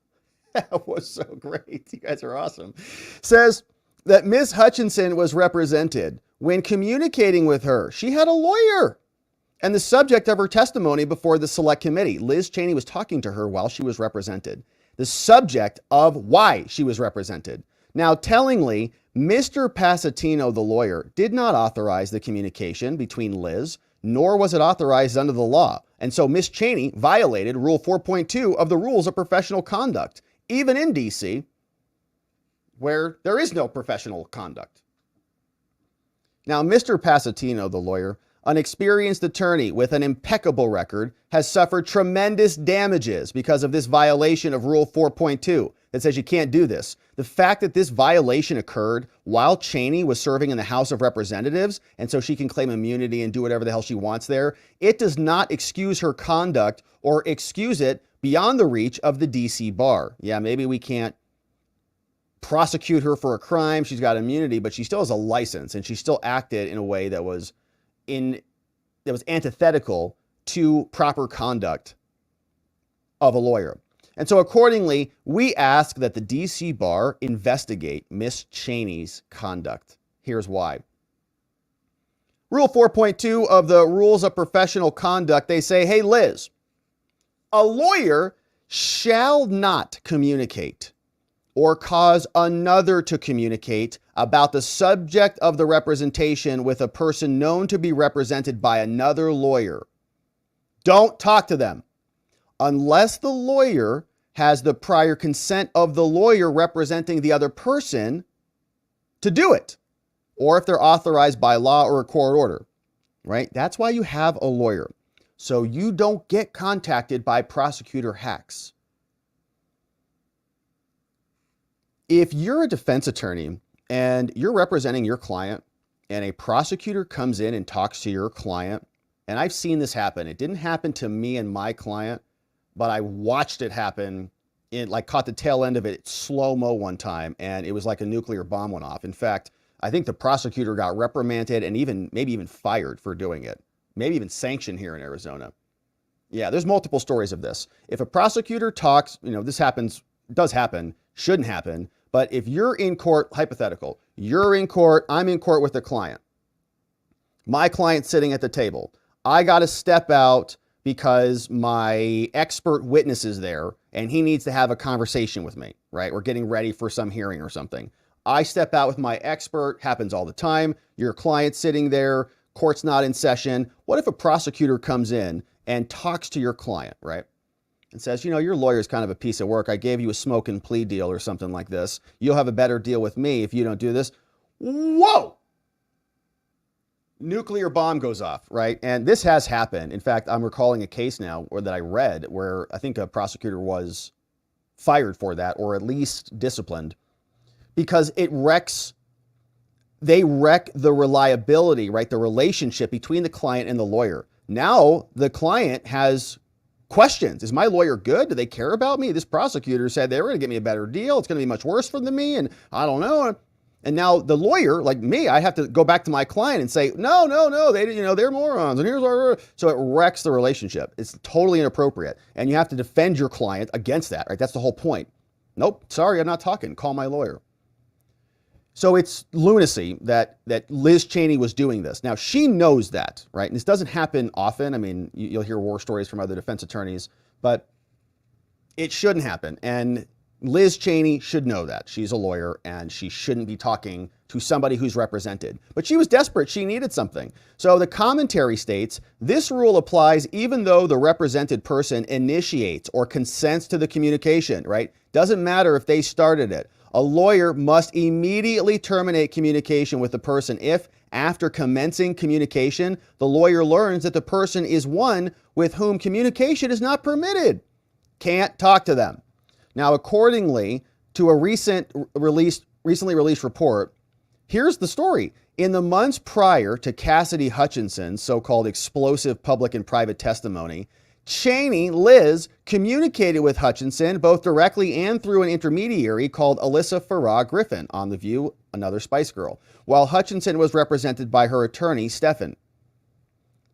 That was so great. You guys are awesome. Says that Ms. Hutchinson was represented. When communicating with her, she had a lawyer. And the subject of her testimony before the Select Committee, Liz Cheney was talking to her while she was represented. The subject of why she was represented. Now, tellingly, Mr. Passatino, the lawyer, did not authorize the communication between Liz, nor was it authorized under the law. And so Ms. Cheney violated Rule 4.2 of the Rules of Professional Conduct, even in D.C., where there is no professional conduct. Now, Mr. Passatino, the lawyer, an experienced attorney with an impeccable record, has suffered tremendous damages because of this violation of Rule 4.2 that says you can't do this. The fact that this violation occurred while Cheney was serving in the House of Representatives, and so she can claim immunity and do whatever the hell she wants there, it does not excuse her conduct or excuse it beyond the reach of the D.C. bar. Yeah, maybe we can't prosecute her for a crime. She's got immunity, but she still has a license, and she still acted in a way that was antithetical to proper conduct of a lawyer. And so accordingly, we ask that the D.C. bar investigate Miss Cheney's conduct. Here's why. Rule 4.2 of the Rules of Professional Conduct, they say, hey, Liz, a lawyer shall not communicate or cause another to communicate about the subject of the representation with a person known to be represented by another lawyer. Don't talk to them unless the lawyer has the prior consent of the lawyer representing the other person to do it, or if they're authorized by law or a court order, right? That's why you have a lawyer, so you don't get contacted by prosecutor hacks. If you're a defense attorney and you're representing your client and a prosecutor comes in and talks to your client, and I've seen this happen. It didn't happen to me and my client, but I watched it happen caught the tail end of it slow-mo one time, and it was like a nuclear bomb went off. In fact, I think the prosecutor got reprimanded and maybe even fired for doing it. Maybe even sanctioned here in Arizona. Yeah, there's multiple stories of this. If a prosecutor talks, this does happen, shouldn't happen, but if you're in court, hypothetical, you're in court, I'm in court with a client. My client's sitting at the table. I got to step out because my expert witness is there and he needs to have a conversation with me, right? We're getting ready for some hearing or something. I step out with my expert, happens all the time. Your client's sitting there, court's not in session. What if a prosecutor comes in and talks to your client, right? And says, your lawyer's kind of a piece of work. I gave you a smoke and plea deal or something like this. You'll have a better deal with me if you don't do this. Whoa! Nuclear bomb goes off, right? And this has happened. In fact, I'm recalling a case now that I read where I think a prosecutor was fired for that, or at least disciplined, because they wreck the reliability, right? The relationship between the client and the lawyer. Now the client has questions. Is my lawyer good? Do they care about me? This prosecutor said they were going to get me a better deal. It's going to be much worse for me. And I don't know. And now the lawyer, like me, I have to go back to my client and say, no, they're morons. And so it wrecks the relationship. It's totally inappropriate. And you have to defend your client against that, right? That's the whole point. Nope, sorry, I'm not talking. Call my lawyer. So it's lunacy that Liz Cheney was doing this. Now, she knows that, right? And this doesn't happen often. I mean, you'll hear war stories from other defense attorneys, but it shouldn't happen. And Liz Cheney should know that. She's a lawyer and she shouldn't be talking to somebody who's represented. But she was desperate. She needed something. So the commentary states, this rule applies even though the represented person initiates or consents to the communication, right? Doesn't matter if they started it. A lawyer must immediately terminate communication with the person if, after commencing communication, the lawyer learns that the person is one with whom communication is not permitted. Can't talk to them. Now, accordingly to a recently released report, here's the story. In the months prior to Cassidy Hutchinson's so-called explosive public and private testimony, Cheney, Liz, communicated with Hutchinson both directly and through an intermediary called Alyssa Farah Griffin on The View, another Spice Girl, while Hutchinson was represented by her attorney, Stephan.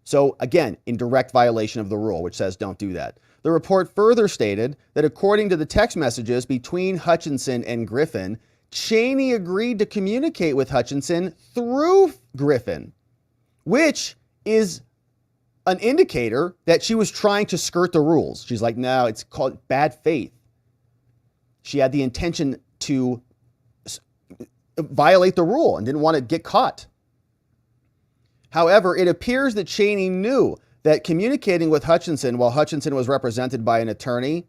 So again, in direct violation of the rule, which says don't do that. The report further stated that according to the text messages between Hutchinson and Griffin, Cheney agreed to communicate with Hutchinson through Griffin, which is an indicator that she was trying to skirt the rules. She's like, no, it's called bad faith. She had the intention to violate the rule and didn't want to get caught. However, it appears that Cheney knew that communicating with Hutchinson while Hutchinson was represented by an attorney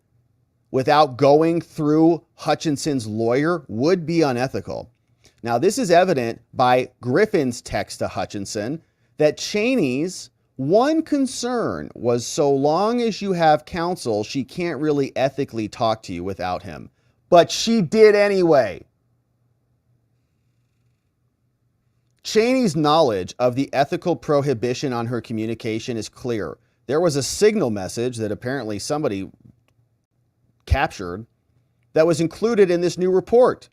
without going through Hutchinson's lawyer would be unethical. Now, this is evident by Griffin's text to Hutchinson that Cheney's one concern was so long as you have counsel, she can't really ethically talk to you without him. But she did anyway. Cheney's knowledge of the ethical prohibition on her communication is clear. There was a signal message that apparently somebody captured that was included in this new report.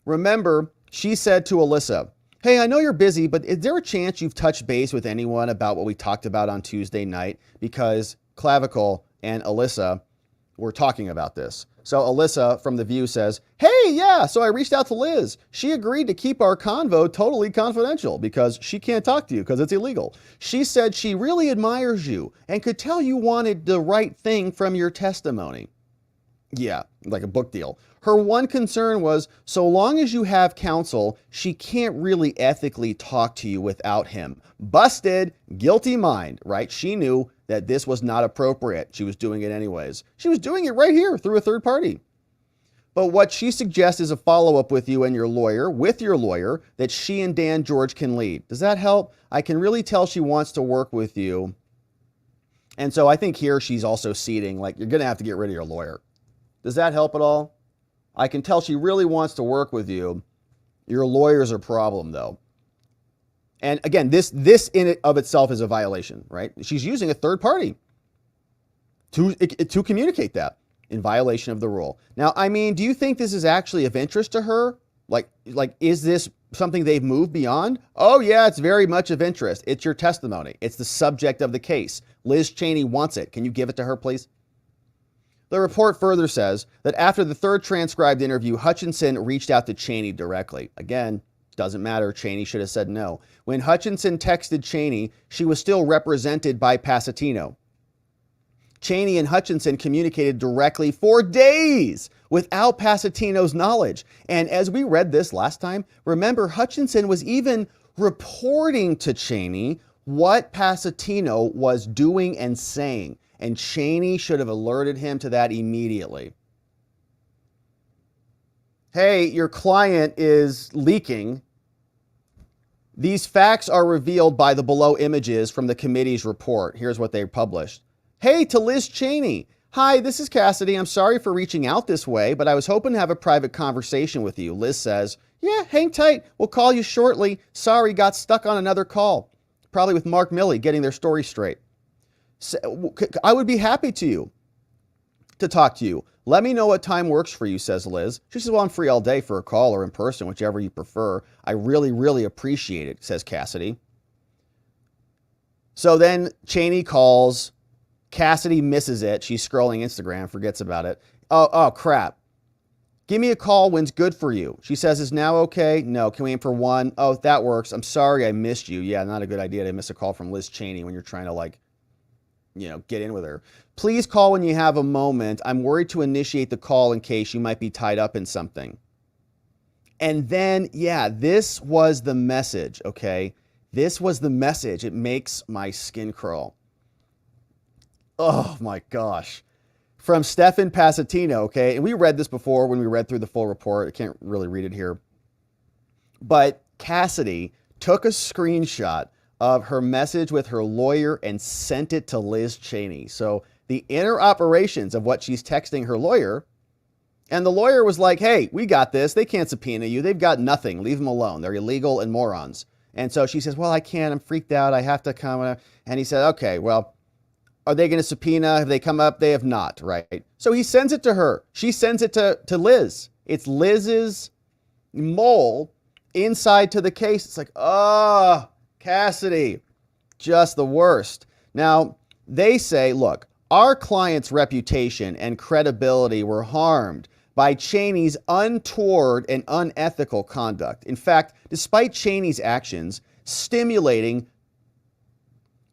Remember, she said to Alyssa, hey, I know you're busy, but is there a chance you've touched base with anyone about what we talked about on Tuesday night? Because Clavicle and Alyssa were talking about this. So Alyssa from The View says, hey, yeah, so I reached out to Liz. She agreed to keep our convo totally confidential because she can't talk to you because it's illegal. She said she really admires you and could tell you wanted the right thing from your testimony. Yeah, like a book deal. Her one concern was, so long as you have counsel, she can't really ethically talk to you without him. Busted, guilty mind, right? She knew that this was not appropriate. She was doing it anyways. She was doing it right here through a third party. But what she suggests is a follow-up with you and your lawyer, that she and Dan George can lead. Does that help? I can really tell she wants to work with you. And so I think here she's also ceding, like, you're going to have to get rid of your lawyer. Does that help at all? I can tell she really wants to work with you. Your lawyer's a problem, though. And again, this in it of itself is a violation, right? She's using a third party to communicate that in violation of the rule. Now, I mean, do you think this is actually of interest to her? Like, is this something they've moved beyond? Oh, yeah, it's very much of interest. It's your testimony. It's the subject of the case. Liz Cheney wants it. Can you give it to her, please? The report further says that after the third transcribed interview, Hutchinson reached out to Cheney directly. Again, doesn't matter. Cheney should have said no. When Hutchinson texted Cheney, she was still represented by Passatino. Cheney and Hutchinson communicated directly for days without Passatino's knowledge. And as we read this last time, remember, Hutchinson was even reporting to Cheney what Passatino was doing and saying. And Cheney should have alerted him to that immediately. Hey, your client is leaking. These facts are revealed by the below images from the committee's report. Here's what they published. Hey, to Liz Cheney. Hi, this is Cassidy. I'm sorry for reaching out this way, but I was hoping to have a private conversation with you. Liz says, yeah, hang tight. We'll call you shortly. Sorry, got stuck on another call. Probably with Mark Milley getting their story straight. So, I would be happy to talk to you. Let me know what time works for you, says Liz. She says, well, I'm free all day for a call or in person, whichever you prefer. I really, really appreciate it, says Cassidy. So then Cheney calls. Cassidy misses it. She's scrolling Instagram, forgets about it. Oh, crap. Give me a call when's good for you. She says, is now okay? No. Can we aim for 1? Oh, that works. I'm sorry I missed you. Yeah, not a good idea to miss a call from Liz Cheney when you're trying to, get in with her. Please call when you have a moment. I'm worried to initiate the call in case you might be tied up in something. And then, this was the message, okay? This was the message. It makes my skin crawl. Oh my gosh. From Stefan Passatino, okay? And we read this before when we read through the full report. I can't really read it here. But Cassidy took a screenshot of her message with her lawyer and sent it to Liz Cheney. So the inner operations of what she's texting her lawyer, and the lawyer was like, hey, we got this. They can't subpoena you. They've got nothing. Leave them alone. They're illegal and morons. And so she says, well, I can't. I'm freaked out. I have to come. And he said, okay, well, are they going to subpoena? Have they come up? They have not, right? So he sends it to her. She sends it to Liz. It's Liz's mole inside to the case. It's like, Cassidy, just the worst. Now, they say, look, our client's reputation and credibility were harmed by Cheney's untoward and unethical conduct. In fact, despite Cheney's actions stimulating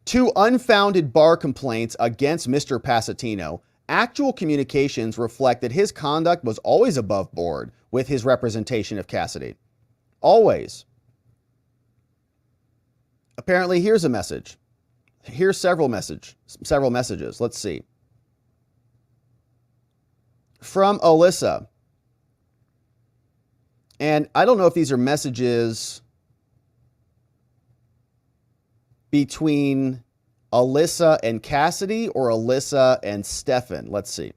2 unfounded bar complaints against Mr. Passatino, actual communications reflect that his conduct was always above board with his representation of Cassidy. Always. Apparently, here's a message. Here's several messages. Let's see. From Alyssa. And I don't know if these are messages between Alyssa and Cassidy or Alyssa and Stefan. Let's see.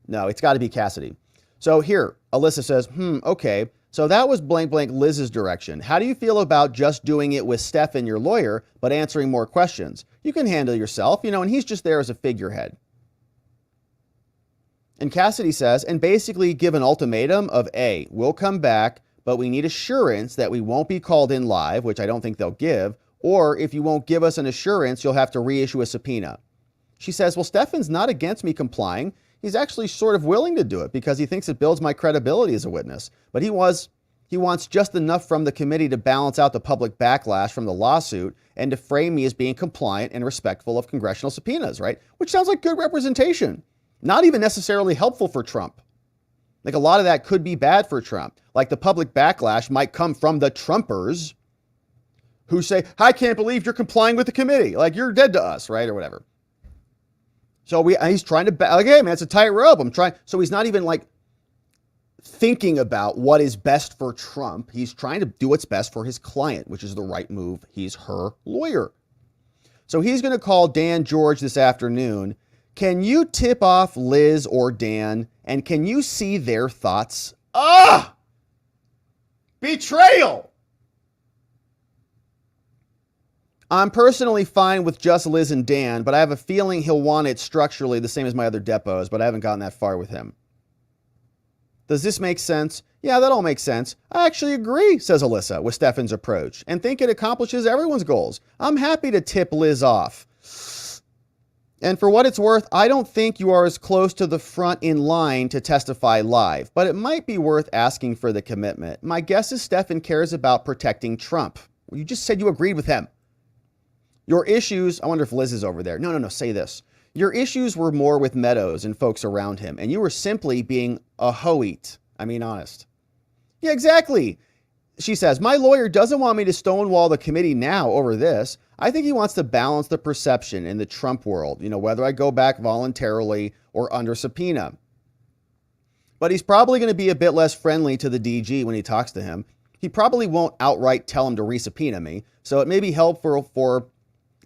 No, it's got to be Cassidy. So here, Alyssa says, okay. So that was blank blank Liz's direction. How do you feel about just doing it with Stefan, your lawyer, but answering more questions? You can handle yourself, and he's just there as a figurehead. And Cassidy says, and basically give an ultimatum of A, we'll come back, but we need assurance that we won't be called in live, which I don't think they'll give, or if you won't give us an assurance, you'll have to reissue a subpoena. She says, well, Stefan's not against me complying. He's actually sort of willing to do it because he thinks it builds my credibility as a witness. But he wants just enough from the committee to balance out the public backlash from the lawsuit and to frame me as being compliant and respectful of congressional subpoenas, right? Which sounds like good representation. Not even necessarily helpful for Trump. Like a lot of that could be bad for Trump. Like the public backlash might come from the Trumpers who say, I can't believe you're complying with the committee. Like, you're dead to us, right? Or whatever. So he's trying to, like, hey, man, it's a tightrope. So he's not even like thinking about what is best for Trump. He's trying to do what's best for his client, which is the right move. He's her lawyer. So he's going to call Dan George this afternoon. Can you tip off Liz or Dan, and can you see their thoughts? Betrayal! I'm personally fine with just Liz and Dan, but I have a feeling he'll want it structurally the same as my other depots, but I haven't gotten that far with him. Does this make sense? Yeah, that all makes sense. I actually agree, says Alyssa, with Stefan's approach, and think it accomplishes everyone's goals. I'm happy to tip Liz off. And for what it's worth, I don't think you are as close to the front in line to testify live, but it might be worth asking for the commitment. My guess is Stefan cares about protecting Trump. Well, you just said you agreed with him. Your issues, I wonder if Liz is over there. No, say this. Your issues were more with Meadows and folks around him, and you were simply being a hoet. I mean, honest. Yeah, exactly. She says, my lawyer doesn't want me to stonewall the committee now over this. I think he wants to balance the perception in the Trump world, whether I go back voluntarily or under subpoena. But he's probably going to be a bit less friendly to the DG when he talks to him. He probably won't outright tell him to resubpoena me, so it may be helpful for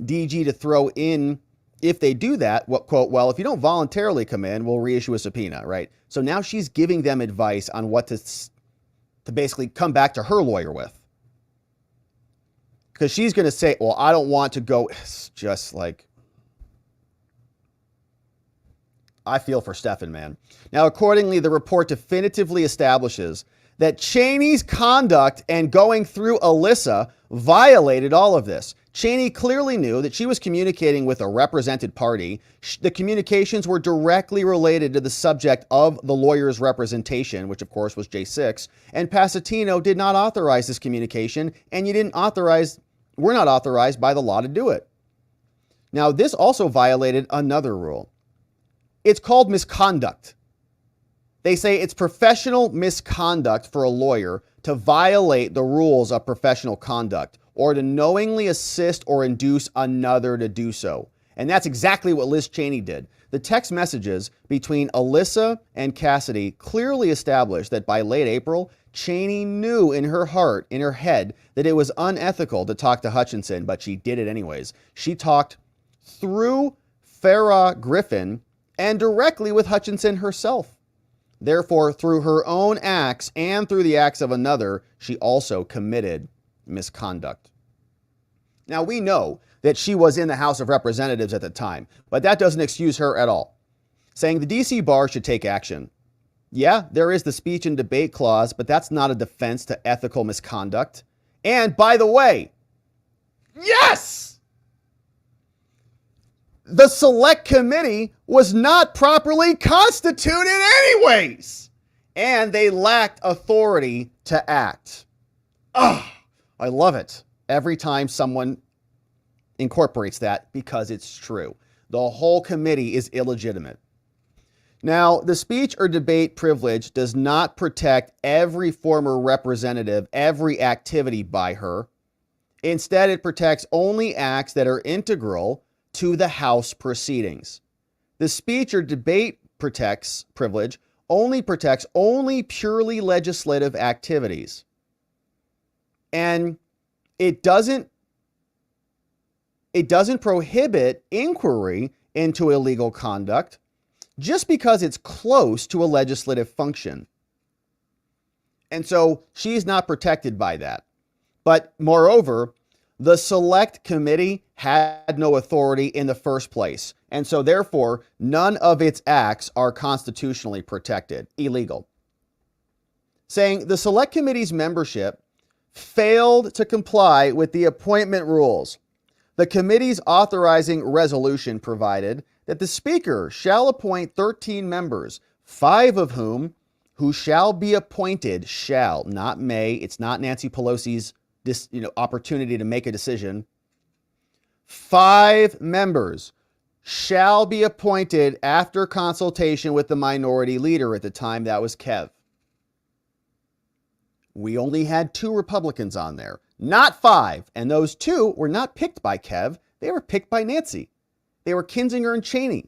DG to throw in, if they do that, quote, well, if you don't voluntarily come in, we'll reissue a subpoena, right? So now she's giving them advice on what to basically come back to her lawyer with. Because she's going to say, well, I don't want to go. It's just like, I feel for Stefan, man. Now, accordingly, the report definitively establishes that Cheney's conduct and going through Alyssa violated all of this. Cheney clearly knew that she was communicating with a represented party. The communications were directly related to the subject of the lawyer's representation, which of course was J6, and Pasatino did not authorize this communication, and we're not authorized by the law to do it. Now, this also violated another rule. It's called misconduct. They say it's professional misconduct for a lawyer to violate the rules of professional conduct or to knowingly assist or induce another to do so. And that's exactly what Liz Cheney did. The text messages between Alyssa and Cassidy clearly established that by late April, Cheney knew in her heart, in her head, that it was unethical to talk to Hutchinson, but she did it anyways. She talked through Farrah Griffin and directly with Hutchinson herself. Therefore, through her own acts and through the acts of another, she also committed misconduct. Now, we know that she was in the House of Representatives at the time, but that doesn't excuse her at all. Saying the DC bar should take action. Yeah, there is the speech and debate clause, but that's not a defense to ethical misconduct. And by the way, yes! The select committee was not properly constituted anyways, and they lacked authority to act. I love it every time someone incorporates that because it's true. The whole committee is illegitimate. Now, the speech or debate privilege does not protect every former representative, every activity by her. Instead, it protects only acts that are integral to the House proceedings. The speech or debate privilege only protects purely legislative activities. And it doesn't prohibit inquiry into illegal conduct just because it's close to a legislative function. And so she's not protected by that. But moreover, the select committee had no authority in the first place. And so therefore, none of its acts are constitutionally protected, illegal. Saying the select committee's membership failed to comply with the appointment rules. The committee's authorizing resolution provided that the Speaker shall appoint 13 members, 5 of whom shall be appointed, shall, not may. It's not Nancy Pelosi's opportunity to make a decision. 5 members shall be appointed after consultation with the minority leader. At the time, that was Kev. We only had 2 Republicans on there. not 5. And those 2 were not picked by Kev. They were picked by Nancy. They were Kinzinger and Cheney.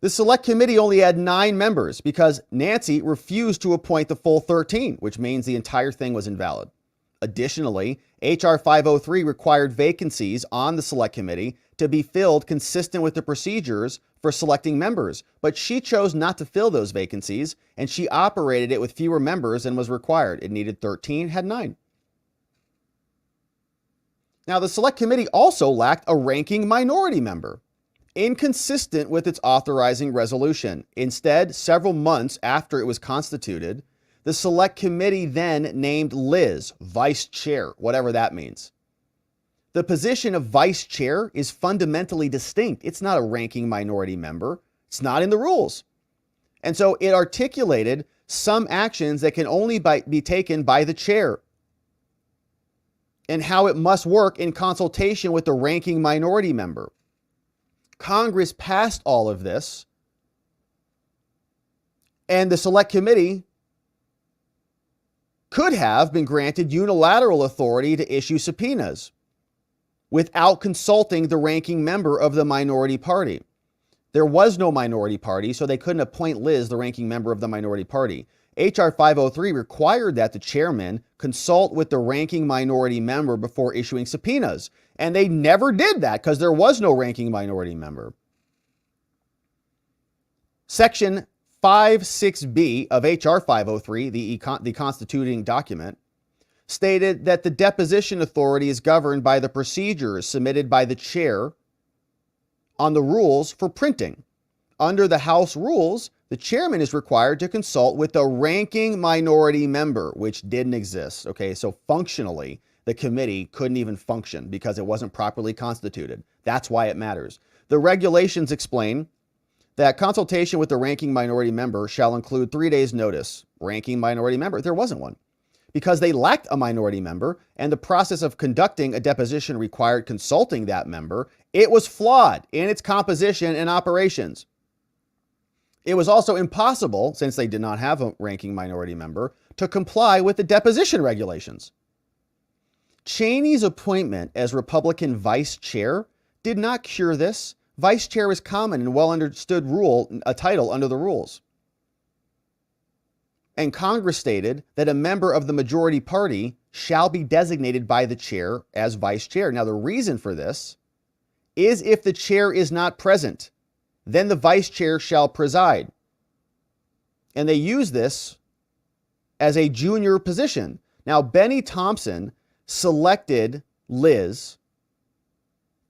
The select committee only had 9 members because Nancy refused to appoint the full 13, which means the entire thing was invalid. Additionally, H.R. 503 required vacancies on the select committee to be filled consistent with the procedures for selecting members, but she chose not to fill those vacancies, and she operated it with fewer members than was required. It needed 13, had 9. Now, the select committee also lacked a ranking minority member, inconsistent with its authorizing resolution. Instead, several months after it was constituted, the select committee then named Liz vice chair, whatever that means. The position of vice chair is fundamentally distinct. It's not a ranking minority member. It's not in the rules. And so it articulated some actions that can only be taken by the chair and how it must work in consultation with the ranking minority member. Congress passed all of this, and the select committee could have been granted unilateral authority to issue subpoenas without consulting the ranking member of the minority party. There was no minority party, so they couldn't appoint Liz, the ranking member of the minority party. H.R. 503 required that the chairman consult with the ranking minority member before issuing subpoenas. And they never did that because there was no ranking minority member. Section 56B of H.R. 503, the constituting document, stated that the deposition authority is governed by the procedures submitted by the chair on the rules for printing. Under the House rules, the chairman is required to consult with the ranking minority member, which didn't exist. Okay, so functionally, the committee couldn't even function because it wasn't properly constituted. That's why it matters. The regulations explain that consultation with the ranking minority member shall include 3 days' notice. Ranking minority member, there wasn't one. Because they lacked a minority member and the process of conducting a deposition required consulting that member, it was flawed in its composition and operations. It was also impossible, since they did not have a ranking minority member, to comply with the deposition regulations. Cheney's appointment as Republican vice chair did not cure this. Vice chair is common and well understood a title under the rules. And Congress stated that a member of the majority party shall be designated by the chair as vice chair. Now, the reason for this is if the chair is not present, then the vice chair shall preside. And they use this as a junior position. Now, Benny Thompson selected Liz,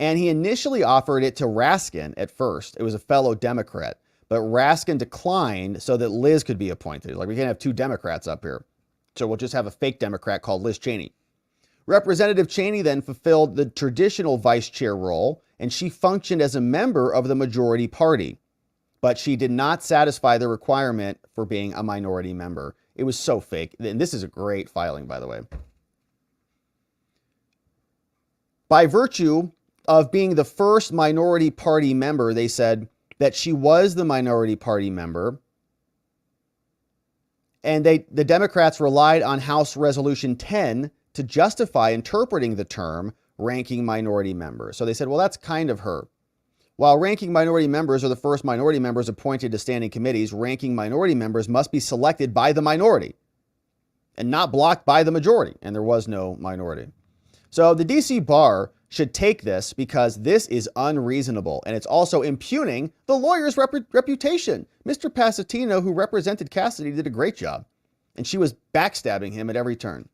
and he initially offered it to Raskin at first. It was a fellow Democrat, but Raskin declined so that Liz could be appointed. Like, we can't have 2 Democrats up here, so we'll just have a fake Democrat called Liz Cheney. Representative Cheney then fulfilled the traditional vice chair role, and she functioned as a member of the majority party, but she did not satisfy the requirement for being a minority member. It was so fake. And this is a great filing, by the way. By virtue of being the first minority party member, they said that she was the minority party member, and the Democrats relied on House Resolution 10 to justify interpreting the term ranking minority member. So they said, well, that's kind of her. While ranking minority members are the first minority members appointed to standing committees, ranking minority members must be selected by the minority and not blocked by the majority. And there was no minority. So the DC bar should take this because this is unreasonable. And it's also impugning the lawyer's reputation. Mr. Passatino, who represented Cassidy, did a great job. And she was backstabbing him at every turn.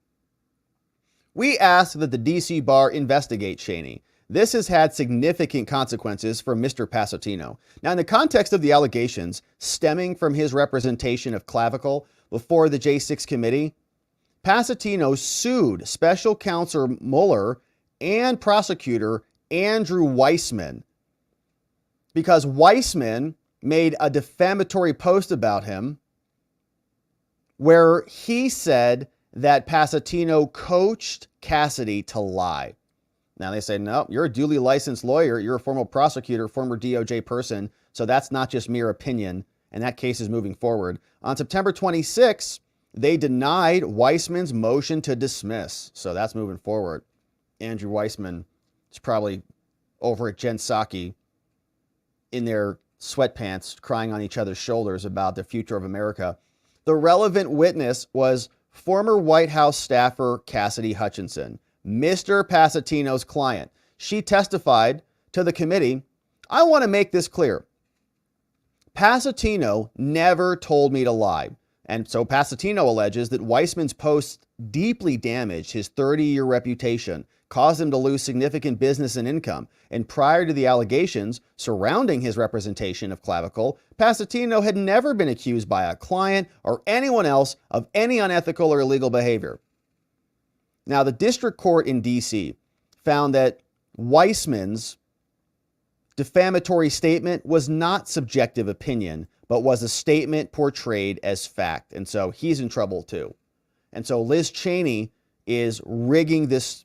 We ask that the DC bar investigate Cheney. This has had significant consequences for Mr. Passatino. Now, in the context of the allegations stemming from his representation of Clavicle before the J6 committee, Passatino sued special counsel Mueller and prosecutor Andrew Weissman because Weissman made a defamatory post about him where he said that Passatino coached Cassidy to lie. Now they say, no, you're a duly licensed lawyer. You're a former prosecutor, former DOJ person. So that's not just mere opinion. And that case is moving forward. On September 26, They denied Weissman's motion to dismiss. So that's moving forward. Andrew Weissman is probably over at Jen Psaki in their sweatpants crying on each other's shoulders about the future of America. The relevant witness was former White House staffer Cassidy Hutchinson, Mr. Pasatino's client. She testified to the committee. I want to make this clear. Pasatino never told me to lie. And so Pasatino alleges that Weissman's posts deeply damaged his 30-year reputation, caused him to lose significant business and income. And prior to the allegations surrounding his representation of Clavicle, Pasatino had never been accused by a client or anyone else of any unethical or illegal behavior. Now, the district court in D.C. found that Weissman's defamatory statement was not subjective opinion, but was a statement portrayed as fact. And so he's in trouble too. And so Liz Cheney is rigging this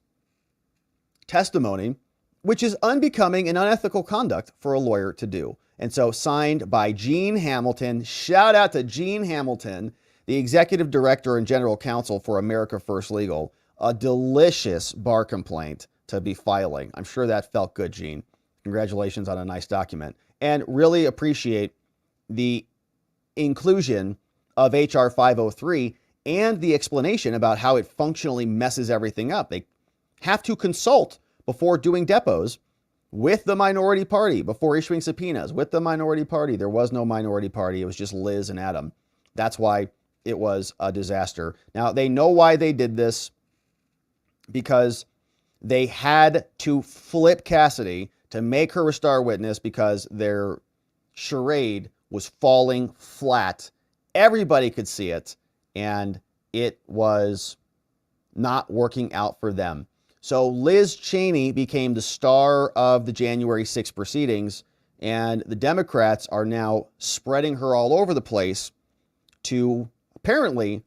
testimony, which is unbecoming and unethical conduct for a lawyer to do. And so signed by Gene Hamilton. Shout out to Gene Hamilton, the executive director and general counsel for America First Legal. A delicious bar complaint to be filing. I'm sure that felt good, Gene. Congratulations on a nice document. And really appreciate the inclusion of HR 503 and the explanation about how it functionally messes everything up. They have to consult before doing depots with the minority party, before issuing subpoenas with the minority party. There was no minority party. It was just Liz and Adam. That's why it was a disaster. Now, they know why they did this, because they had to flip Cassidy to make her a star witness because their charade was falling flat. Everybody could see it, and it was not working out for them. So Liz Cheney became the star of the January 6th proceedings, and the Democrats are now spreading her all over the place to apparently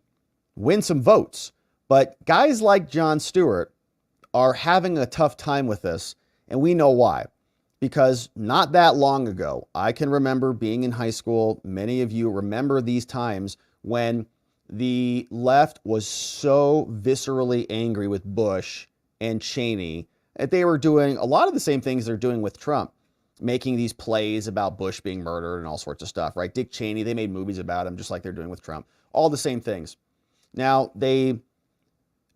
win some votes. But guys like Jon Stewart are having a tough time with this, and we know why. Because not that long ago, I can remember being in high school. Many of you remember these times when the left was so viscerally angry with Bush and Cheney that they were doing a lot of the same things they're doing with Trump, making these plays about Bush being murdered and all sorts of stuff, right? Dick Cheney, they made movies about him just like they're doing with Trump. All the same things. Now, they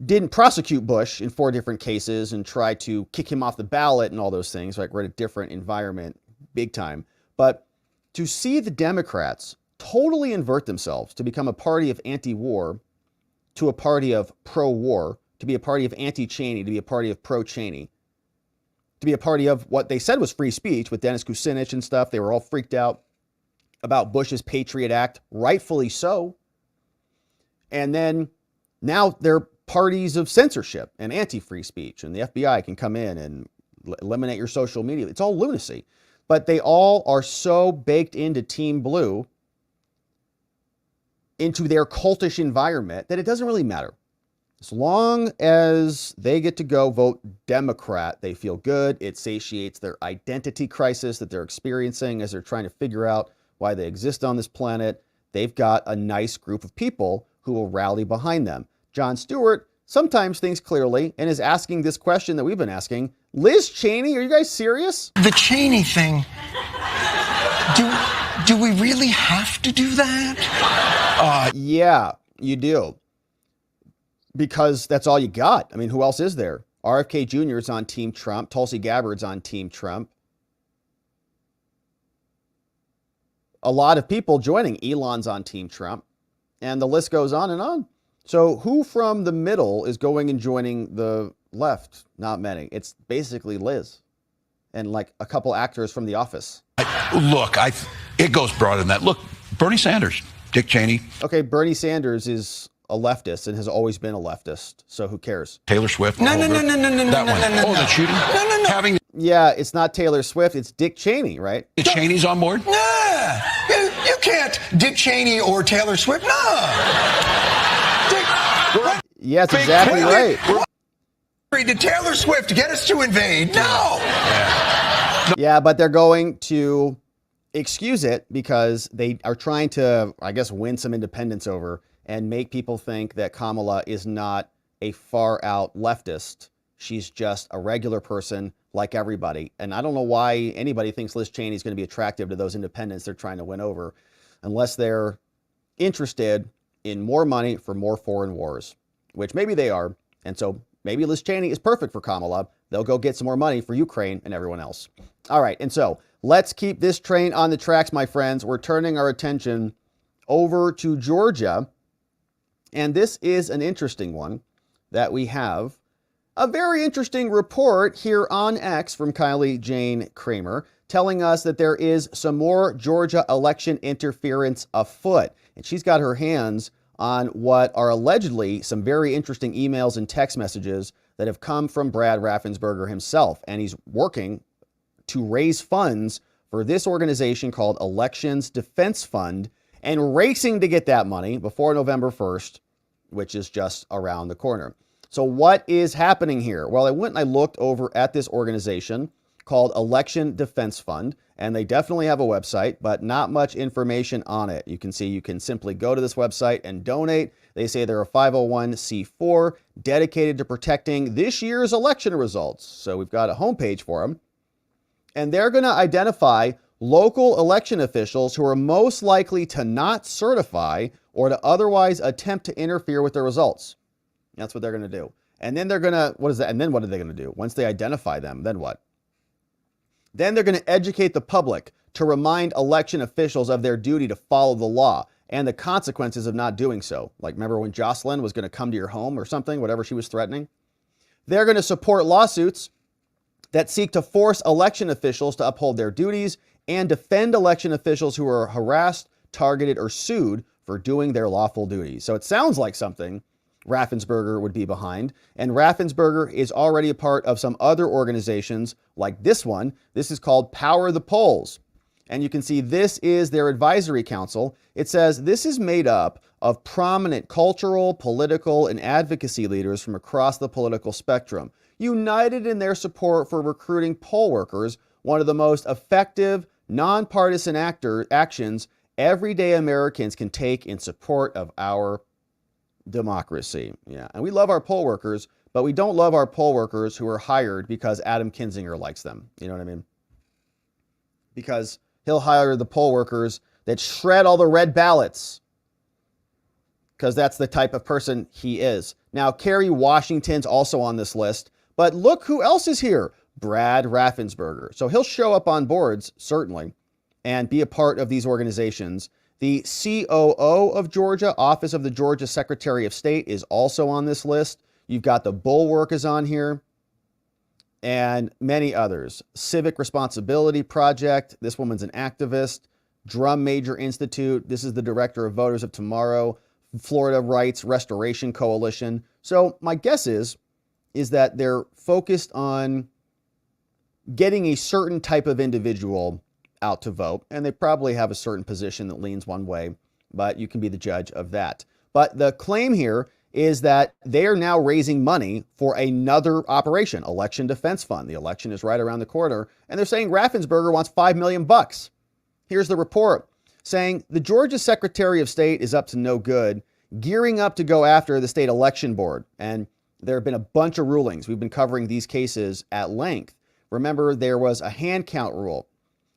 didn't prosecute Bush in 4 different cases and try to kick him off the ballot and all those things, right? We're in a different environment, big time. But to see the Democrats totally invert themselves to become a party of anti-war to a party of pro-war, to be a party of anti-Cheney, to be a party of pro-Cheney, to be a party of what they said was free speech with Dennis Kucinich and stuff. They were all freaked out about Bush's Patriot Act, rightfully so. And then now they're parties of censorship and anti-free speech, and the FBI can come in and eliminate your social media. It's all lunacy. But they all are so baked into Team Blue, into their cultish environment, that it doesn't really matter. As long as they get to go vote Democrat, they feel good. It satiates their identity crisis that they're experiencing as they're trying to figure out why they exist on this planet. They've got a nice group of people who will rally behind them. Jon Stewart sometimes thinks clearly and is asking this question that we've been asking. Liz Cheney, are you guys serious? The Cheney thing. Do we really have to do that? Yeah, you do. Because that's all you got. I mean, who else is there? RFK Jr. is on Team Trump. Tulsi Gabbard's on Team Trump. A lot of people joining. Elon's on Team Trump. And the list goes on and on. So who from the middle is going and joining the left? Not many. It's basically Liz and like a couple actors from The Office. It goes broader than that. Look, Bernie Sanders, Dick Cheney. Okay, Bernie Sanders is a leftist and has always been a leftist. So who cares? Taylor Swift. No. That one. The shooting? No. Having Yeah, it's not Taylor Swift. It's Dick Cheney, right? Cheney's on board? Nah. You can't Dick Cheney or Taylor Swift. No. Yeah, that's exactly right. Did Taylor Swift get us to invade? No. Yeah, but they're going to excuse it because they are trying to, I guess, win some independence over and make people think that Kamala is not a far out leftist. She's just a regular person like everybody. And I don't know why anybody thinks Liz Cheney is going to be attractive to those independents they're trying to win over, unless they're interested in more money for more foreign wars, which maybe they are. And so maybe Liz Cheney is perfect for Kamala. They'll go get some more money for Ukraine and everyone else. All right. And so let's keep this train on the tracks, my friends. We're turning our attention over to Georgia. And this is an interesting one that we have. A very interesting report here on X from Kylie Jane Kramer telling us that there is some more Georgia election interference afoot. And she's got her hands on what are allegedly some very interesting emails and text messages that have come from Brad Raffensberger himself. And he's working to raise funds for this organization called Elections Defense Fund and racing to get that money before November 1st, which is just around the corner. So what is happening here? Well, I went and I looked over at this organization called Election Defense Fund, and they definitely have a website, but not much information on it. You can see you can simply go to this website and donate. They say they're a 501c4 dedicated to protecting this year's election results. So we've got a homepage for them, and they're going to identify local election officials who are most likely to not certify or to otherwise attempt to interfere with the results. That's what they're going to do. And then they're going to, what is that? And then what are they going to do? Once they identify them, then what? Then they're going to educate the public to remind election officials of their duty to follow the law and the consequences of not doing so. Like, remember when Jocelyn was going to come to your home or something, whatever she was threatening? They're going to support lawsuits that seek to force election officials to uphold their duties and defend election officials who are harassed, targeted, or sued for doing their lawful duties. So it sounds like something Raffensberger would be behind. And Raffensberger is already a part of some other organizations like this one. This is called Power the Polls. And you can see this is their advisory council. It says this is made up of prominent cultural, political, and advocacy leaders from across the political spectrum, united in their support for recruiting poll workers, one of the most effective, nonpartisan actions everyday Americans can take in support of our democracy. Yeah. And we love our poll workers, but we don't love our poll workers who are hired because Adam Kinzinger likes them. You know what I mean? Because he'll hire the poll workers that shred all the red ballots because that's the type of person he is. Now, Kerry Washington's also on this list, but look who else is here. Brad Raffensberger. So he'll show up on boards, certainly, and be a part of these organizations. The COO of Georgia, Office of the Georgia Secretary of State, is also on this list. You've got the Bulwark is on here, and many others. Civic Responsibility Project. This woman's an activist. Drum Major Institute. This is the director of Voters of Tomorrow. Florida Rights Restoration Coalition. So my guess is that they're focused on getting a certain type of individual out to vote, and they probably have a certain position that leans one way, but you can be the judge of that. But the claim here is that they are now raising money for another operation, Election Defense Fund. The election is right around the corner, and they're saying Raffensberger wants $5 million. Here's the report saying the Georgia Secretary of State is up to no good, gearing up to go after the state election board. And there have been a bunch of rulings. We've been covering these cases at length. Remember, there was a hand count rule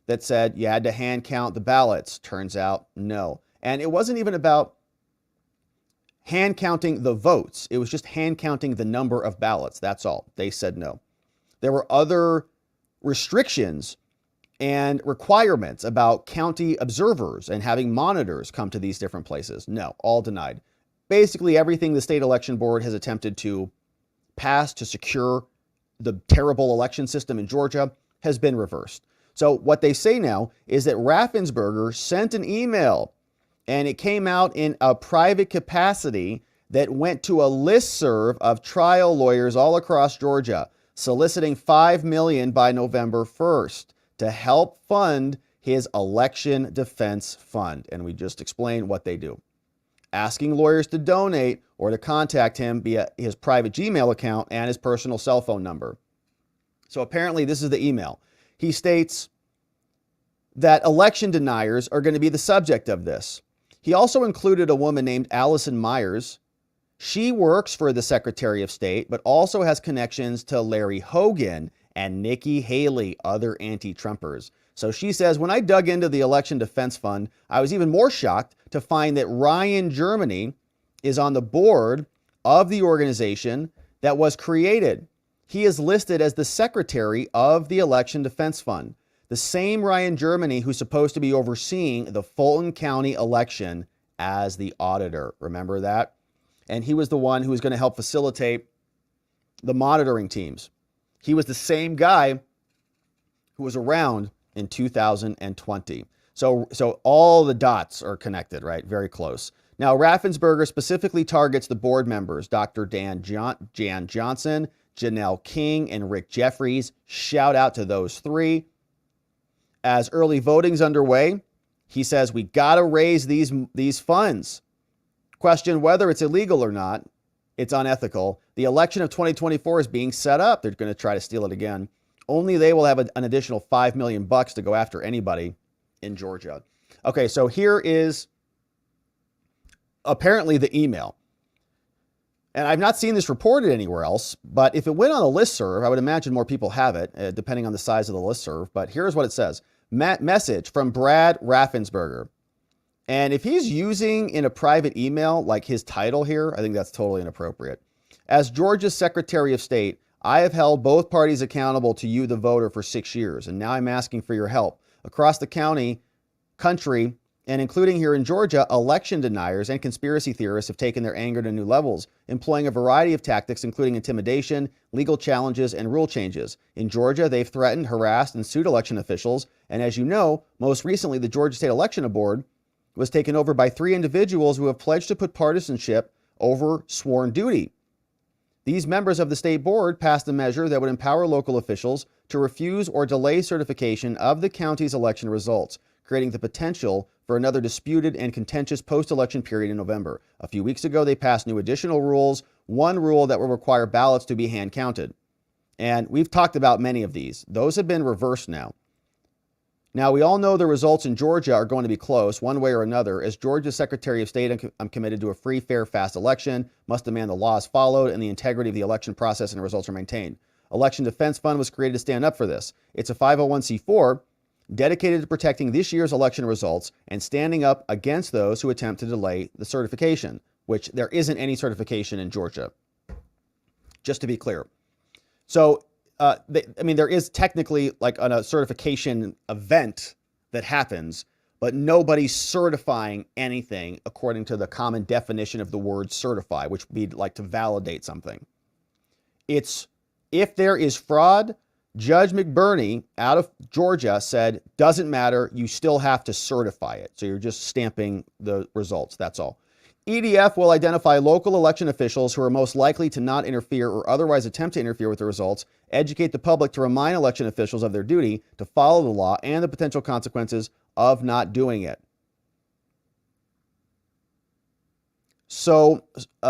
that said you had to hand count the ballots. Turns out, no. And it wasn't even about hand counting the votes. It was just hand counting the number of ballots. That's all. They said no. There were other restrictions and requirements about county observers and having monitors come to these different places. No, all denied. Basically, everything the state election board has attempted to pass to secure the terrible election system in Georgia has been reversed. So what they say now is that Raffensberger sent an email, and it came out in a private capacity that went to a listserv of trial lawyers all across Georgia, soliciting $5 million by November 1st to help fund his election defense fund. And we just explained what they do. Asking lawyers to donate or to contact him via his private Gmail account and his personal cell phone number. So apparently this is the email. He states that election deniers are going to be the subject of this. He also included a woman named Allison Myers. She works for the Secretary of State, but also has connections to Larry Hogan and Nikki Haley, other anti-Trumpers. So she says, when I dug into the Election Defense Fund, I was even more shocked to find that Ryan Germany is on the board of the organization that was created. He is listed as the secretary of the Election Defense Fund, the same Ryan Germany who's supposed to be overseeing the Fulton County election as the auditor. Remember that? And he was the one who was going to help facilitate the monitoring teams. He was the same guy who was around in 2020. So all the dots are connected, right? Very close. Now, Raffensberger specifically targets the board members, Dr. Jan Johnson, Janelle King, and Rick Jeffries. Shout out to those three. As early voting's underway, he says we got to raise these funds. Question whether it's illegal or not. It's unethical. The election of 2024 is being set up. They're going to try to steal it again. Only they will have an additional $5 million to go after anybody in Georgia. Okay, so here is apparently the email. And I've not seen this reported anywhere else, but if it went on a listserv, I would imagine more people have it, depending on the size of the listserv. But here's what it says. Message from Brad Raffensberger. And if he's using in a private email, like his title here, I think that's totally inappropriate. As Georgia's Secretary of State, I have held both parties accountable to you, the voter, for 6 years, and now I'm asking for your help. Across the country, and including here in Georgia, election deniers and conspiracy theorists have taken their anger to new levels, employing a variety of tactics, including intimidation, legal challenges, and rule changes. In Georgia, they've threatened, harassed, and sued election officials, and as you know, most recently, the Georgia State Election Board was taken over by 3 individuals who have pledged to put partisanship over sworn duty. These members of the state board passed a measure that would empower local officials to refuse or delay certification of the county's election results, creating the potential for another disputed and contentious post-election period in November. A few weeks ago, they passed new additional rules, one rule that will require ballots to be hand counted. And we've talked about many of these. Those have been reversed now. Now, we all know the results in Georgia are going to be close, one way or another. As Georgia's Secretary of State, I'm committed to a free, fair, fast election, must demand the laws followed and the integrity of the election process and the results are maintained. Election Defense Fund was created to stand up for this. It's a 501c4 dedicated to protecting this year's election results and standing up against those who attempt to delay the certification, which there isn't any certification in Georgia, just to be clear. So, there is technically like a certification event that happens, but nobody's certifying anything according to the common definition of the word certify, which would be like to validate something. It's if there is fraud, Judge McBurney out of Georgia said, doesn't matter, you still have to certify it. So you're just stamping the results, that's all. EDF will identify local election officials who are most likely to not interfere or otherwise attempt to interfere with the results, educate the public to remind election officials of their duty to follow the law and the potential consequences of not doing it. So,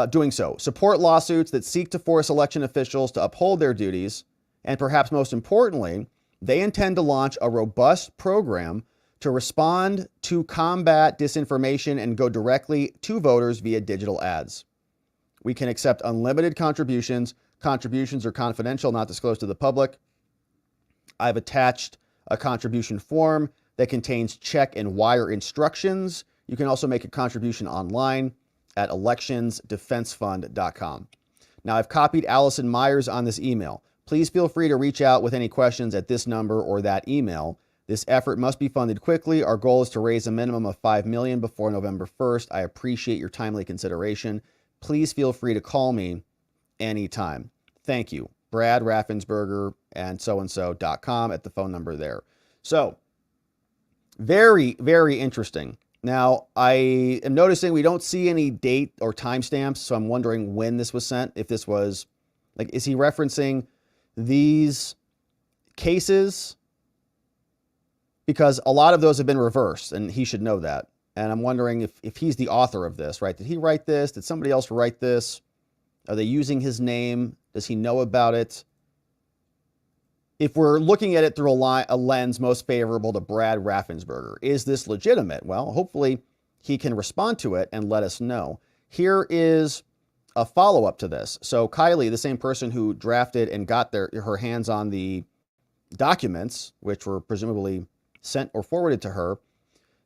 doing so. Support lawsuits that seek to force election officials to uphold their duties, and perhaps most importantly, they intend to launch a robust program to respond to combat disinformation and go directly to voters via digital ads. We can accept unlimited contributions. Contributions are confidential, not disclosed to the public. I've attached a contribution form that contains check and wire instructions. You can also make a contribution online at electionsdefensefund.com. Now, I've copied Allison Myers on this email. Please feel free to reach out with any questions at this number or that email. This effort must be funded quickly. Our goal is to raise a minimum of $5 million before November 1st. I appreciate your timely consideration. Please feel free to call me anytime. Thank you. Brad Raffensberger and so-and-so.com at the phone number there. So, very, very interesting. Now, I am noticing we don't see any date or timestamps, so I'm wondering when this was sent. If this was, like, is he referencing these cases? Because a lot of those have been reversed, and he should know that. And I'm wondering if he's the author of this, right? Did he write this? Did somebody else write this? Are they using his name? Does he know about it? If we're looking at it through a lens most favorable to Brad Raffensberger, is this legitimate? Well, hopefully he can respond to it and let us know. Here is a follow-up to this. So Kylie, the same person who drafted and got her hands on the documents, which were presumably sent or forwarded to her,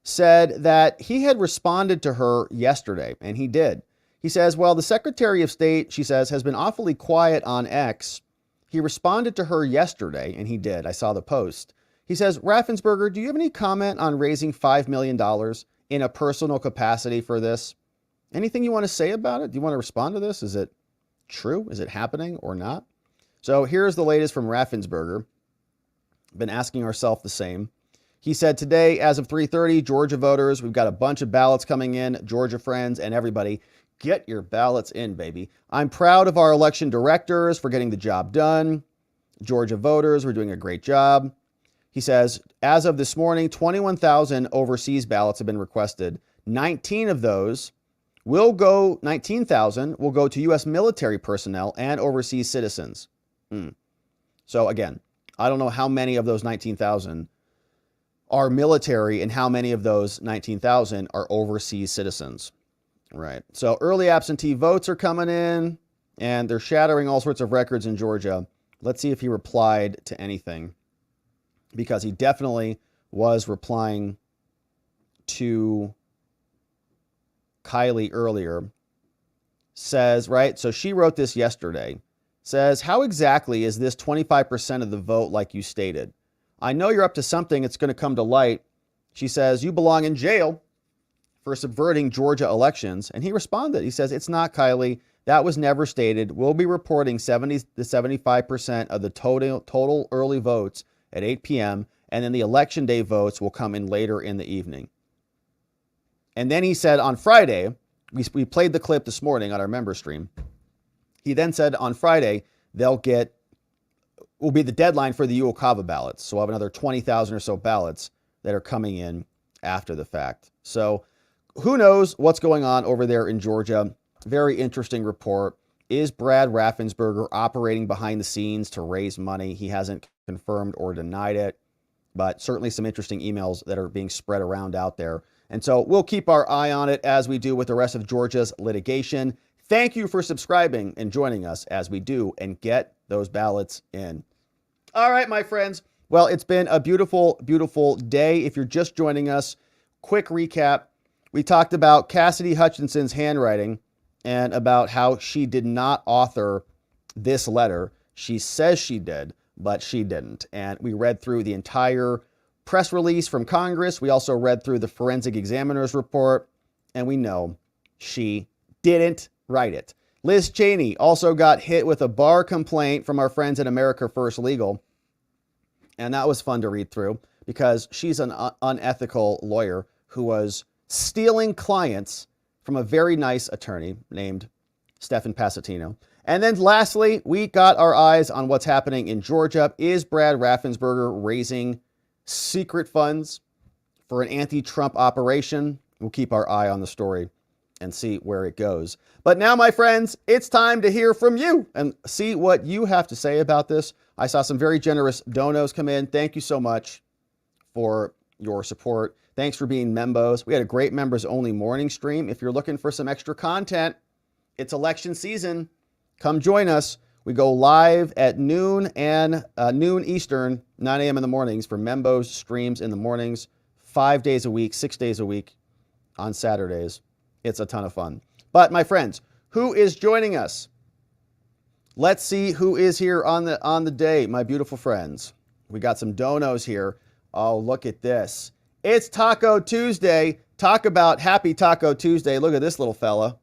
said that he had responded to her yesterday, and he did. He says, well, the Secretary of State, she says, has been awfully quiet on X. He responded to her yesterday, and he did. I saw the post. He says, Raffensberger, do you have any comment on raising $5 million in a personal capacity for this? Anything you want to say about it? Do you want to respond to this? Is it true? Is it happening or not? So here's the latest from Raffensberger. Been asking ourselves the same. He said today, as of 3:30, Georgia voters, we've got a bunch of ballots coming in. Georgia friends and everybody, get your ballots in, baby. I'm proud of our election directors for getting the job done. Georgia voters, we're doing a great job. He says, as of this morning, 21,000 overseas ballots have been requested. 19,000 of those will go to U.S. military personnel and overseas citizens. So again, I don't know how many of those 19,000 are military and how many of those 19,000 are overseas citizens. Right. So early absentee votes are coming in and they're shattering all sorts of records in Georgia. Let's see if he replied to anything, because he definitely was replying to Kylie earlier. Says, right, so she wrote this yesterday. Says, how exactly is this 25% of the vote like you stated? I know you're up to something. It's going to come to light. She says, you belong in jail for subverting Georgia elections. And he responded. He says, it's not, Kylie. That was never stated. We'll be reporting 70 to 75% of the total early votes at 8 p.m. And then the election day votes will come in later in the evening. And then he said on Friday, we played the clip this morning on our member stream. He then said on Friday, will be the deadline for the UOCAVA ballots. So we'll have another 20,000 or so ballots that are coming in after the fact. So who knows what's going on over there in Georgia? Very interesting report. Is Brad Raffensberger operating behind the scenes to raise money? He hasn't confirmed or denied it, but certainly some interesting emails that are being spread around out there. And so we'll keep our eye on it as we do with the rest of Georgia's litigation. Thank you for subscribing and joining us as we do and get those ballots in. All right, my friends. Well, it's been a beautiful, beautiful day. If you're just joining us, quick recap. We talked about Cassidy Hutchinson's handwriting and about how she did not author this letter. She says she did, but she didn't. And we read through the entire press release from Congress. We also read through the forensic examiner's report, and we know she didn't write it. Liz Cheney also got hit with a bar complaint from our friends at America First Legal. And that was fun to read through because she's an unethical lawyer who was stealing clients from a very nice attorney named Stephen Passatino. And then lastly, we got our eyes on what's happening in Georgia. Is Brad Raffensberger raising secret funds for an anti-Trump operation? We'll keep our eye on the story and see where it goes. But now, my friends, it's time to hear from you and see what you have to say about this. I saw some very generous donos come in. Thank you so much for your support. Thanks for being membos. We had a great members only morning stream. If you're looking for some extra content, it's election season. Come join us. We go live at noon Eastern, 9 a.m. in the mornings for membos streams in the mornings, 5 days a week, 6 days a week on Saturdays. It's a ton of fun. But my friends, who is joining us? Let's see who is here on the day, my beautiful friends. We got some donos here. Oh, look at this. It's Taco Tuesday. Talk about happy Taco Tuesday. Look at this little fella.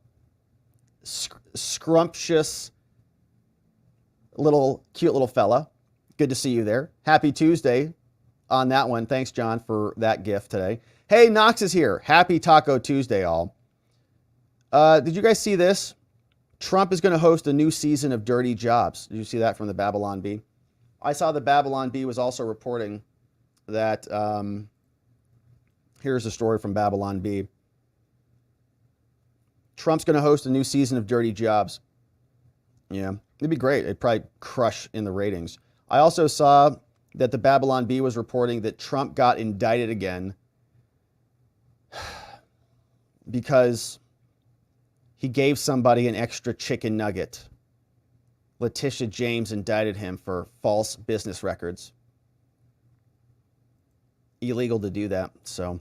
Scrumptious cute little fella. Good to see you there. Happy Tuesday on that one. Thanks, John, for that gift today. Hey, Knox is here. Happy Taco Tuesday, all. Did you guys see this? Trump is going to host a new season of Dirty Jobs. Did you see that from the Babylon Bee? I saw the Babylon Bee was also reporting that, here's a story from Babylon Bee. Trump's going to host a new season of Dirty Jobs. Yeah, it'd be great. It'd probably crush in the ratings. I also saw that the Babylon Bee was reporting that Trump got indicted again. because he gave somebody an extra chicken nugget. Letitia James indicted him for false business records. Illegal to do that. So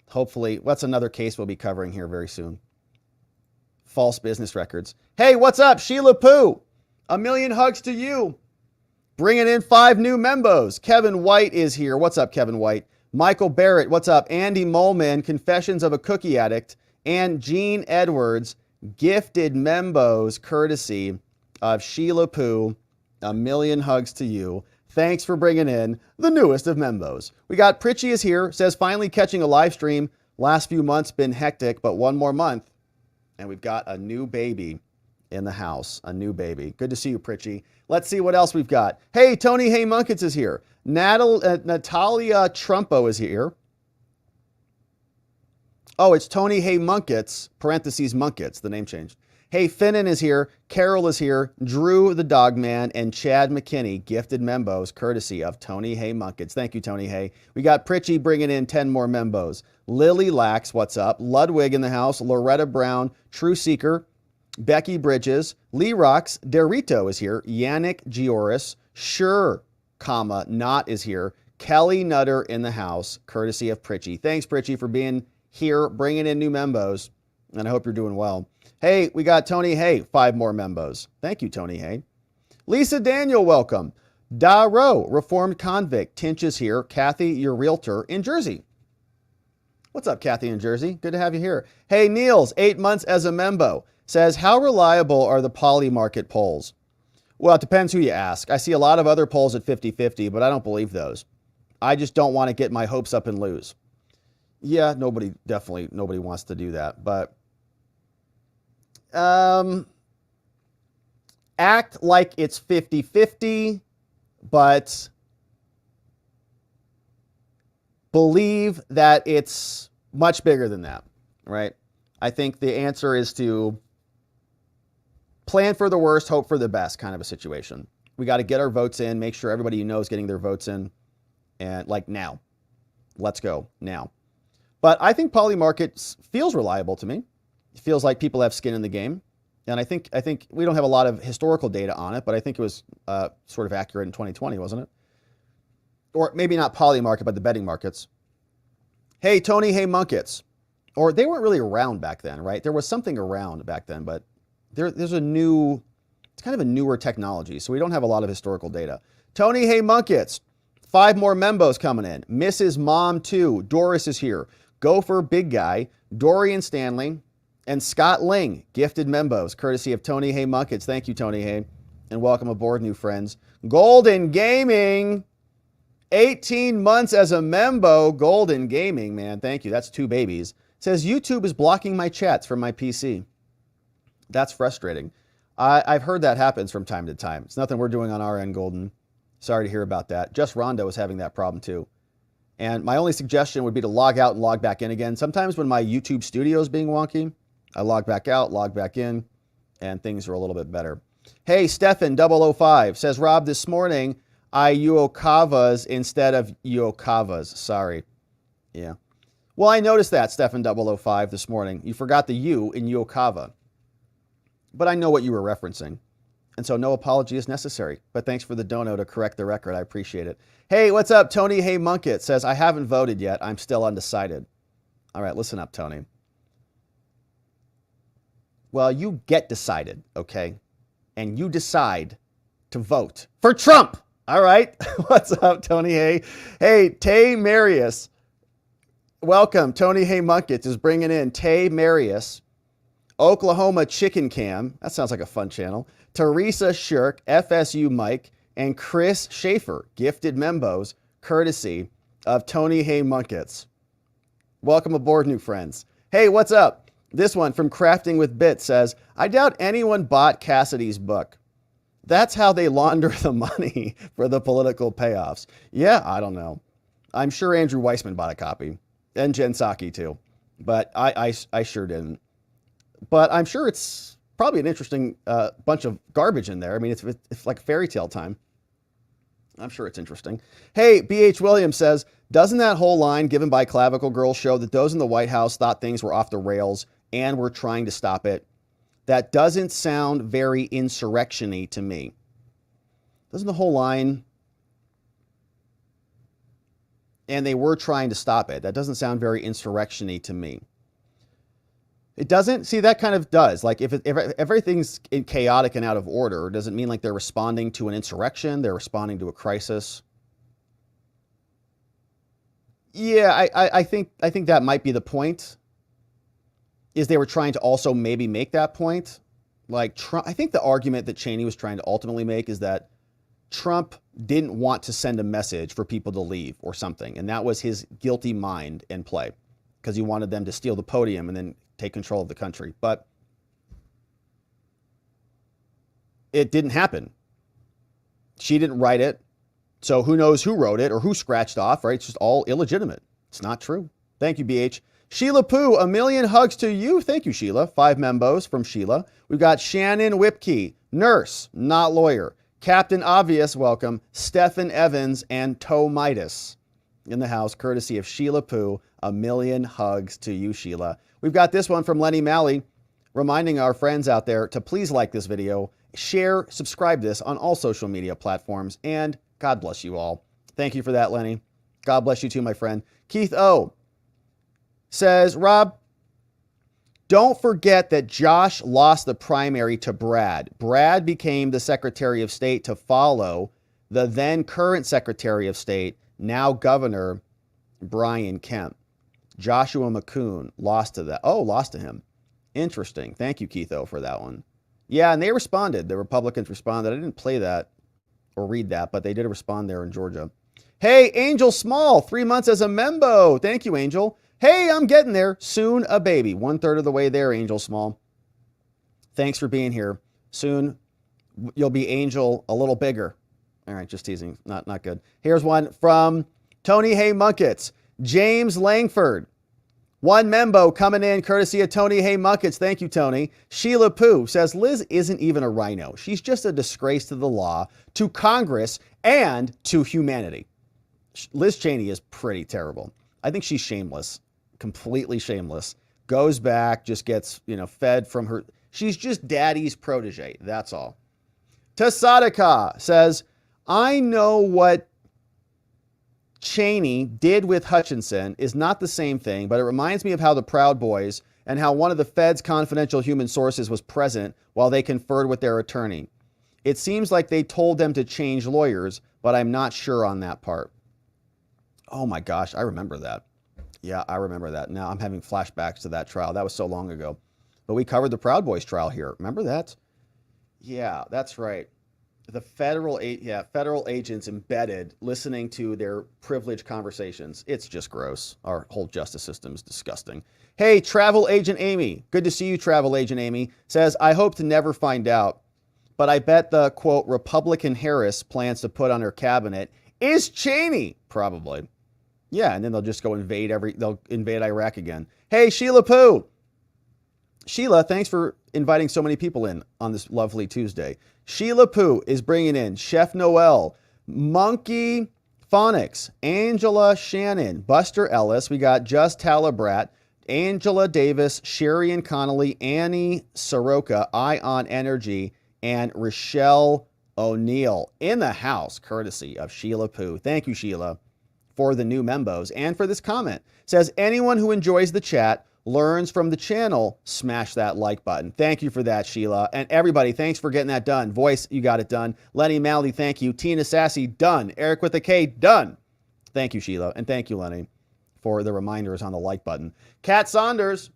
hopefully, that's another case we'll be covering here very soon. False business records. Hey, what's up, Sheila Poo? 1,000,000 hugs to you. Bringing in 5 new membos. Kevin White is here. What's up, Kevin White? Michael Barrett, what's up? Andy Molman, Confessions of a Cookie Addict. And Gene Edwards, gifted membos courtesy of Sheila Poo. 1,000,000 hugs to you. Thanks for bringing in the newest of membos. We got Pritchie is here, says finally catching a live stream. Last few months been hectic, but one more month. And we've got a new baby in the house, a new baby. Good to see you, Pritchie. Let's see what else we've got. Hey, Tony Hay Munkets is here. Natalia Trumpo is here. Oh, it's Tony Hay Munkets, parentheses Munkets, the name changed. Hey, Finnan is here. Carol is here. Drew the Dogman and Chad McKinney, gifted membos, courtesy of Tony Hay Munkets. Thank you, Tony Hay. We got Pritchie bringing in 10 more membos. Lily Lax, what's up? Ludwig in the house. Loretta Brown, True Seeker. Becky Bridges. Lee Rocks. Derito is here. Yannick Gioris. Sure, comma, not is here. Kelly Nutter in the house, courtesy of Pritchie. Thanks, Pritchie, for being here, bringing in new membos. And I hope you're doing well. Hey, we got Tony Hay, 5 more membos. Thank you, Tony Hay. Lisa Daniel, welcome. Daro, reformed convict. Tinch is here. Kathy, your realtor in Jersey. What's up, Kathy in Jersey? Good to have you here. Hey, Niels, 8 months as a membo. Says, how reliable are the poly market polls? Well, it depends who you ask. I see a lot of other polls at 50-50, but I don't believe those. I just don't want to get my hopes up and lose. Yeah, nobody wants to do that, but act like it's 50-50, but believe that it's much bigger than that, right? I think the answer is to plan for the worst, hope for the best kind of a situation. We got to get our votes in, make sure everybody you know is getting their votes in, and like now. Let's go now. But I think poly market feels reliable to me. It feels like people have skin in the game. And I think we don't have a lot of historical data on it, but I think it was sort of accurate in 2020, wasn't it? Or maybe not poly market, but the betting markets. Hey, Tony Hay Munkets. Or they weren't really around back then, right? There was something around back then, but there's it's kind of a newer technology, so we don't have a lot of historical data. Tony Hay Munkets. 5 more membos coming in. Mrs. Mom 2. Doris is here. Gopher Big Guy. Dorian Stanley. And Scott Ling, gifted membos, courtesy of Tony Hay Munkets. Thank you, Tony Hay. And welcome aboard, new friends. Golden Gaming, 18 months as a membo. Golden Gaming, man, thank you. That's 2 babies. Says, YouTube is blocking my chats from my PC. That's frustrating. I've heard that happens from time to time. It's nothing we're doing on our end, Golden. Sorry to hear about that. Just Rondo is having that problem too. And my only suggestion would be to log out and log back in again. Sometimes when my YouTube studio is being wonky, I log back out, log back in, and things are a little bit better. Hey, Stefan 005 says, Rob, this morning I Uokavas instead of Uokavas. Sorry. Yeah. Well, I noticed that, Stefan 005 this morning. You forgot the U in Uokava. But I know what you were referencing. And so no apology is necessary. But thanks for the dono to correct the record. I appreciate it. Hey, what's up? Tony Hay Munkett says, I haven't voted yet. I'm still undecided. All right, listen up, Tony. Well, you get decided, okay? And you decide to vote for Trump. All right. What's up, Tony Hay? Hey, Tay Marius. Welcome. Tony Hay Munkett is bringing in Tay Marius. Oklahoma Chicken Cam. That sounds like a fun channel. Teresa Shirk, FSU Mike, and Chris Schaefer, gifted membos, courtesy of Tony Hay Munkets. Welcome aboard, new friends. Hey, what's up? This one from Crafting with Bits says, I doubt anyone bought Cassidy's book. That's how they launder the money for the political payoffs. Yeah, I don't know. I'm sure Andrew Weissman bought a copy, and Jen Psaki too, but I sure didn't. But I'm sure it's probably an interesting bunch of garbage in there. I mean, it's like fairy tale time. I'm sure it's interesting. Hey, B.H. Williams says, Doesn't that whole line given by Clavicle Girl show that those in the White House thought things were off the rails and were trying to stop it? That doesn't sound very insurrection-y to me. Doesn't the whole line, and they were trying to stop it, that doesn't sound very insurrection-y to me. It doesn't? See, that kind of does. Like if everything's chaotic and out of order, does it mean like they're responding to an insurrection? They're responding to a crisis? Yeah, I think that might be the point. Is they were trying to also maybe make that point. Like Trump, I think the argument that Cheney was trying to ultimately make is that Trump didn't want to send a message for people to leave or something. And that was his guilty mind in play because he wanted them to steal the podium and then take control of the country. But it didn't happen. She didn't write it. So who knows who wrote it or who scratched off, right? It's just all illegitimate. It's not true. Thank you, BH. Sheila Poo, 1,000,000 hugs to you. Thank you, Sheila. 5 membos from Sheila. We've got Shannon Whipkey, nurse, not lawyer. Captain Obvious, welcome. Stephen Evans and Toe Midas in the house, courtesy of Sheila Poo. 1,000,000 hugs to you, Sheila. We've got this one from Lenny Malley, reminding our friends out there to please like this video, share, subscribe this on all social media platforms, and God bless you all. Thank you for that, Lenny. God bless you too, my friend. Keith O says, Rob, don't forget that Josh lost the primary to Brad. Brad became the Secretary of State to follow the then current Secretary of State, now Governor Brian Kemp. Joshua McCoon lost to that. Oh, lost to him. Interesting. Thank you, Keith O, for that one. Yeah, and they responded. The Republicans responded. I didn't play that or read that, but they did respond there in Georgia. Hey, Angel Small, 3 months as a membo. Thank you, Angel. Hey, I'm getting there. Soon a baby. 1/3 of the way there, Angel Small. Thanks for being here. Soon you'll be Angel a little bigger. All right, just teasing. Not good. Here's one from Tony Hay Munkets. James Langford. 1 membo coming in courtesy of Tony Hay Munkets. Thank you, Tony. Sheila Poo says Liz isn't even a rhino. She's just a disgrace to the law, to Congress, and to humanity. Liz Cheney is pretty terrible. I think she's shameless. Completely shameless, goes back, just gets, fed from her. She's just daddy's protege. That's all. Tasadaka says, I know what Cheney did with Hutchinson is not the same thing, but it reminds me of how the Proud Boys and how one of the Fed's confidential human sources was present while they conferred with their attorney. It seems like they told them to change lawyers, but I'm not sure on that part. Oh my gosh, I remember that. Yeah, I remember that. Now I'm having flashbacks to that trial. That was so long ago. But we covered the Proud Boys trial here. Remember that? Yeah, that's right. The federal agents embedded listening to their privileged conversations. It's just gross. Our whole justice system is disgusting. Hey, Travel Agent Amy. Good to see you, Travel Agent Amy. Says, I hope to never find out, but I bet the, quote, Republican Harris plans to put on her cabinet is Cheney. Probably. Yeah, and then they'll just go they'll invade Iraq again. Hey, Sheila Poo. Sheila, thanks for inviting so many people in on this lovely Tuesday. Sheila Poo is bringing in Chef Noel, Monkey Phonics, Angela Shannon, Buster Ellis. We got Just Talabrat, Angela Davis, Sherry and Connolly, Annie Soroka, Ion Energy, and Rochelle O'Neill in the house, courtesy of Sheila Poo. Thank you, Sheila, for the new membos and for this comment. Says, anyone who enjoys the chat learns from the channel, smash that like button. Thank you for that, Sheila. And everybody, thanks for getting that done. Voice, you got it done. Lenny Malley, thank you. Tina Sassy, done. Eric with a K, done. Thank you, Sheila. And thank you, Lenny, for the reminders on the like button. Kat Saunders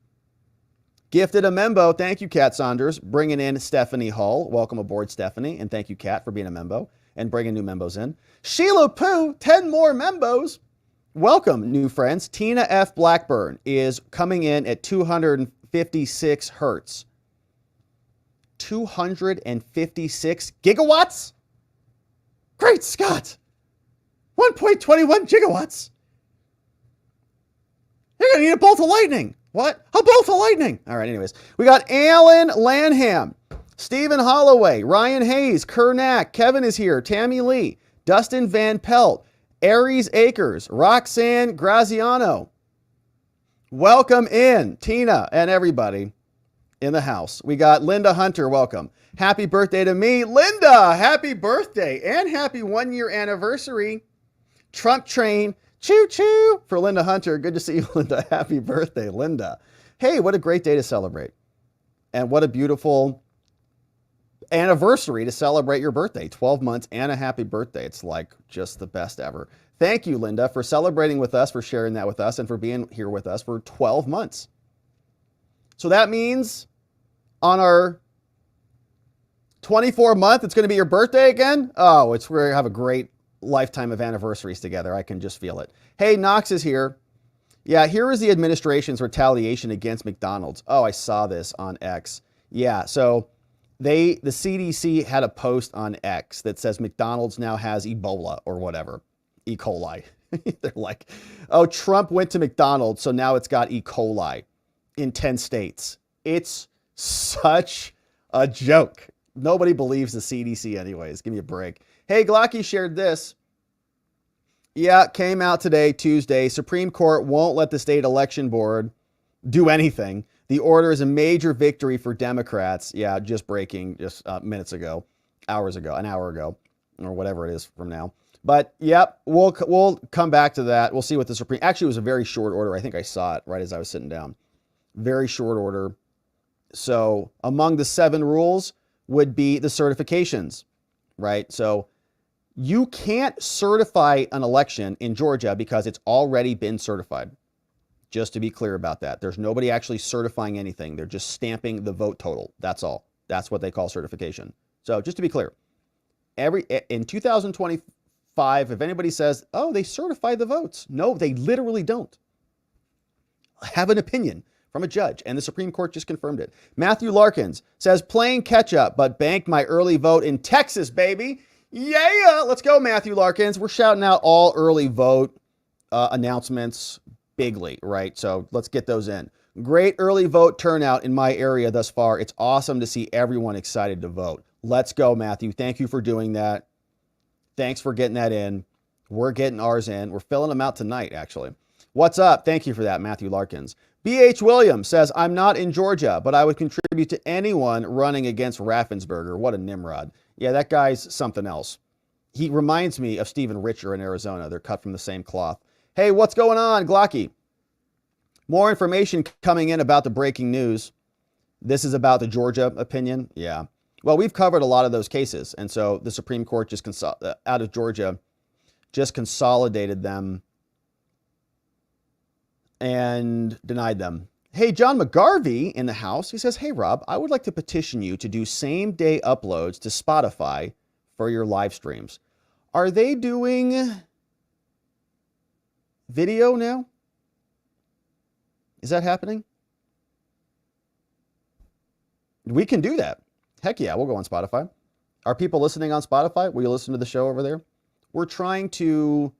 gifted a membo. Thank you, Kat Saunders. Bringing in Stephanie Hull. Welcome aboard, Stephanie. And thank you, Kat, for being a membo and bringing new membos in. Sheila Poo, 10 more membos. Welcome, new friends. Tina F. Blackburn is coming in at 256 hertz. 256 gigawatts? Great Scott! 1.21 gigawatts. You're going to need a bolt of lightning. What? A bolt of lightning. All right, anyways. We got Alan Lanham, Stephen Holloway, Ryan Hayes, Kernack, Kevin is here, Tammy Lee, Dustin Van Pelt, Aries Acres, Roxanne Graziano. Welcome in, Tina and everybody in the house. We got Linda Hunter, welcome. Happy birthday to me. Linda, happy birthday and happy 1-year anniversary. Trump train, choo choo for Linda Hunter. Good to see you, Linda. Happy birthday, Linda. Hey, what a great day to celebrate. And what a beautiful anniversary to celebrate your birthday. 12 months and a happy birthday. It's like just the best ever. Thank you, Linda, for celebrating with us, for sharing that with us, and for being here with us for 12 months. So that means on our 24th month, it's going to be your birthday again? Oh, we're going to have a great lifetime of anniversaries together. I can just feel it. Hey, Knox is here. Yeah, here is the administration's retaliation against McDonald's. Oh, I saw this on X. Yeah, so the CDC had a post on X that says McDonald's now has Ebola or whatever. E. coli. They're like, oh, Trump went to McDonald's, so now it's got E. coli in 10 states. It's such a joke. Nobody believes the CDC anyways. Give me a break. Hey, Glocky shared this. Yeah, came out today, Tuesday. Supreme Court won't let the state election board do anything. The order is a major victory for Democrats. Yeah, just breaking just minutes ago, hours ago, an hour ago, or whatever it is from now. But yep, we'll come back to that. We'll see what the Supreme, actually it was a very short order. I think I saw it right as I was sitting down. Very short order. So among the 7 rules would be the certifications, right? So you can't certify an election in Georgia because it's already been certified. Just to be clear about that. There's nobody actually certifying anything. They're just stamping the vote total. That's all. That's what they call certification. So just to be clear, in 2025, if anybody says, oh, they certified the votes. No, they literally don't. Have an opinion from a judge, and the Supreme Court just confirmed it. Matthew Larkins says, playing catch up, but banked my early vote in Texas, baby. Yeah, let's go, Matthew Larkins. We're shouting out all early vote announcements bigly, right? So let's get those in. Great early vote turnout in my area thus far. It's awesome to see everyone excited to vote. Let's go, Matthew. Thank you for doing that. Thanks for getting that in. We're getting ours in. We're filling them out tonight, actually. What's up? Thank you for that, Matthew Larkins. B.H. Williams says, I'm not in Georgia, but I would contribute to anyone running against Raffensberger. What a Nimrod. Yeah, that guy's something else. He reminds me of Stephen Richer in Arizona. They're cut from the same cloth. Hey, what's going on, Glocky? More information coming in about the breaking news. This is about the Georgia opinion. Yeah. Well, we've covered a lot of those cases. And so the Supreme Court just out of Georgia just consolidated them and denied them. Hey, John McGarvey in the house. He says, hey, Rob, I would like to petition you to do same-day uploads to Spotify for your live streams. Are they doing video now? Is that happening? We can do that. Heck yeah, we'll go on Spotify. Are people listening on Spotify? Will you listen to the show over there? We're trying to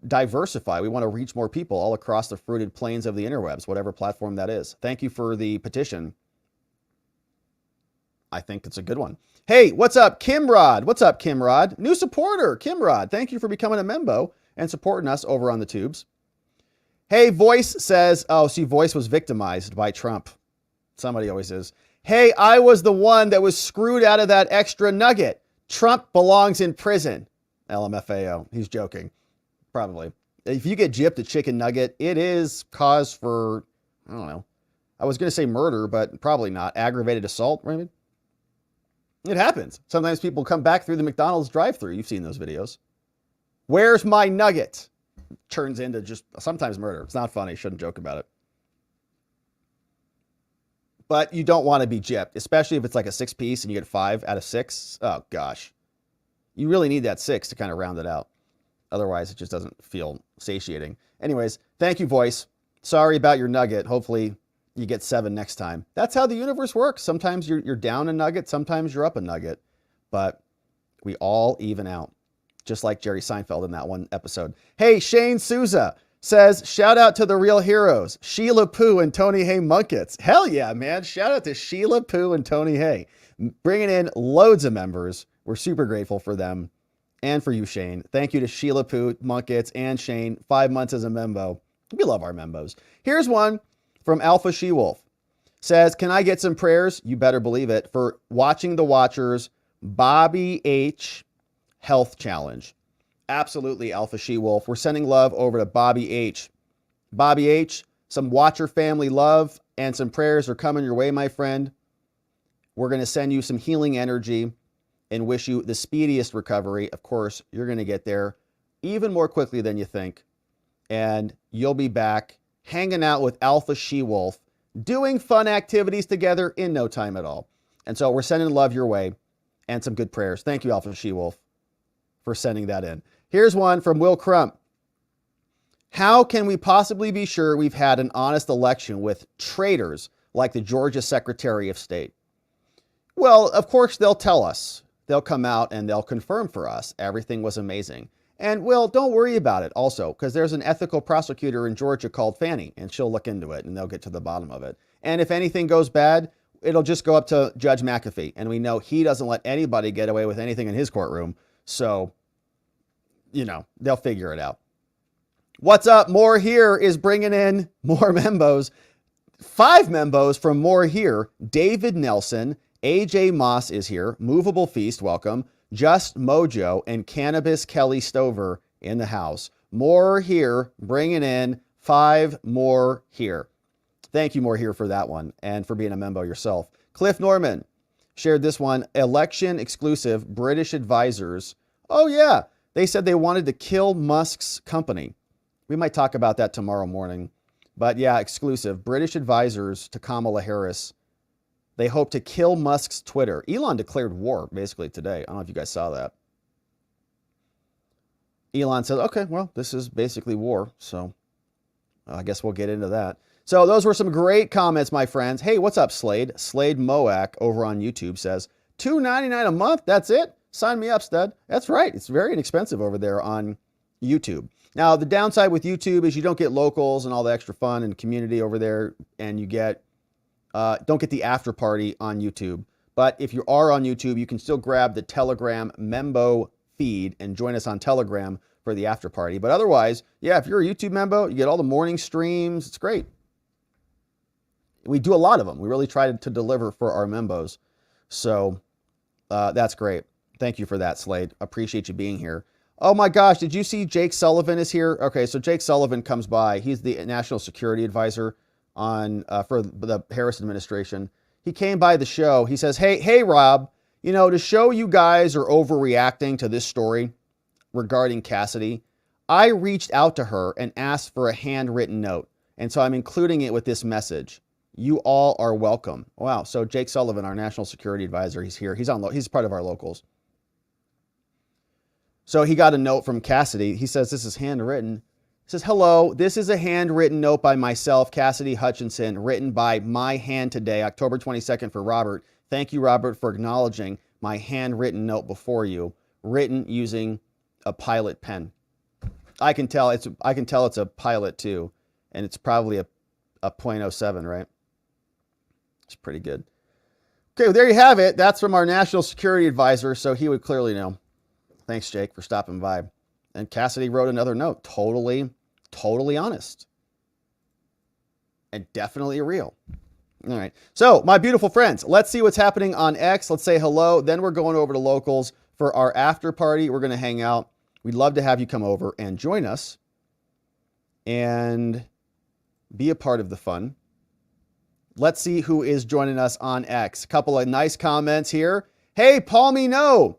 diversify. We want to reach more people all across the fruited plains of the interwebs, whatever platform that is. Thank you for the petition. I think it's a good one. Hey, what's up, Kimrod? What's up, Kimrod? New supporter, Kimrod. Thank you for becoming a membo and supporting us over on the tubes. Hey, Voice says, oh, see, Voice was victimized by Trump. Somebody always is. Hey, I was the one that was screwed out of that extra nugget. Trump belongs in prison. LMFAO. He's joking. Probably. If you get gypped a chicken nugget, it is cause for, I don't know. I was going to say murder, but probably not. Aggravated assault, maybe? It happens. Sometimes people come back through the McDonald's drive-thru. You've seen those videos. Where's my nugget? Turns into just sometimes murder. It's not funny. Shouldn't joke about it. But you don't want to be gypped, especially if it's like a 6-piece and you get 5 out of 6. Oh, gosh. You really need that 6 to kind of round it out. Otherwise, it just doesn't feel satiating. Anyways, thank you, Voice. Sorry about your nugget. Hopefully you get 7 next time. That's how the universe works. Sometimes you're down a nugget. Sometimes you're up a nugget. But we all even out. Just like Jerry Seinfeld in that one episode. Hey, Shane Souza says, shout out to the real heroes, Sheila Pooh and Tony Hay Munkets. Hell yeah, man. Shout out to Sheila Pooh and Tony Hay. Bringing in loads of members. We're super grateful for them. And for you, Shane. Thank you to Sheila Poot, Munkets, and Shane. 5 months as a membo. We love our membos. Here's one from Alpha She-Wolf. Says, can I get some prayers? You better believe it. For Watching the Watchers Bobby H. Health Challenge. Absolutely, Alpha She-Wolf. We're sending love over to Bobby H. Bobby H., some Watcher family love and some prayers are coming your way, my friend. We're going to send you some healing energy and wish you the speediest recovery. Of course, you're going to get there even more quickly than you think. And you'll be back hanging out with Alpha She-Wolf, doing fun activities together in no time at all. And so we're sending love your way and some good prayers. Thank you, Alpha She-Wolf, for sending that in. Here's one from Will Crump. How can we possibly be sure we've had an honest election with traitors like the Georgia Secretary of State? Well, of course, they'll tell us. They'll come out and they'll confirm for us everything was amazing. And, Will, don't worry about it also, because there's an ethical prosecutor in Georgia called Fannie, and she'll look into it, and they'll get to the bottom of it. And if anything goes bad, it'll just go up to Judge McAfee. And we know he doesn't let anybody get away with anything in his courtroom. So, you know, they'll figure it out. What's up? More Here is bringing in more membos. 5 membos from More Here. David Nelson, AJ Moss is here. Movable Feast, welcome. Just Mojo and Cannabis Kelly Stover in the house. More Here, bringing in 5 more here. Thank you, More Here, for that one and for being a membo yourself. Cliff Norman shared this one. Election exclusive, British advisors. Oh, yeah. They said they wanted to kill Musk's company. We might talk about that tomorrow morning. But yeah, exclusive. British advisors to Kamala Harris. They hope to kill Musk's Twitter. Elon declared war basically today. I don't know if you guys saw that. Elon said, okay, well, this is basically war. So I guess we'll get into that. So those were some great comments, my friends. Hey, what's up, Slade? Slade Moak over on YouTube says, $2.99 a month. That's it. Sign me up, stud. That's right. It's very inexpensive over there on YouTube. Now, the downside with YouTube is you don't get locals and all the extra fun and community over there, and you get don't get the after party on YouTube. But if you are on YouTube, you can still grab the Telegram membo feed and join us on Telegram for the after party. But otherwise, yeah, if you're a YouTube membo, you get all the morning streams. It's great. We do a lot of them. We really try to deliver for our membos. So that's great. Thank you for that, Slade. Appreciate you being here. Oh my gosh, did you see Jake Sullivan is here? Okay, so Jake Sullivan comes by. He's the National Security Advisor on for the Harris administration. He came by the show. He says, hey, Rob, you know, to show you guys are overreacting to this story regarding Cassidy, I reached out to her and asked for a handwritten note. And so I'm including it with this message. You all are welcome. Wow. So Jake Sullivan, our National Security Advisor, he's here. He's part of our locals. So he got a note from Cassidy. He says, this is handwritten. He says, hello, this is a handwritten note by myself, Cassidy Hutchinson, written by my hand today, October 22nd for Robert. Thank you, Robert, for acknowledging my handwritten note before you, written using a Pilot pen. I can tell it's a Pilot too, and it's probably a .07, right? It's pretty good. Okay, well, there you have it. That's from our National Security Advisor, so he would clearly know. Thanks, Jake, for stopping by. And Cassidy wrote another note. Totally honest. And definitely real. All right. So, my beautiful friends, let's see what's happening on X. Let's say hello. Then we're going over to locals for our after party. We're going to hang out. We'd love to have you come over and join us and be a part of the fun. Let's see who is joining us on X. A couple of nice comments here. Hey, Paul Mino.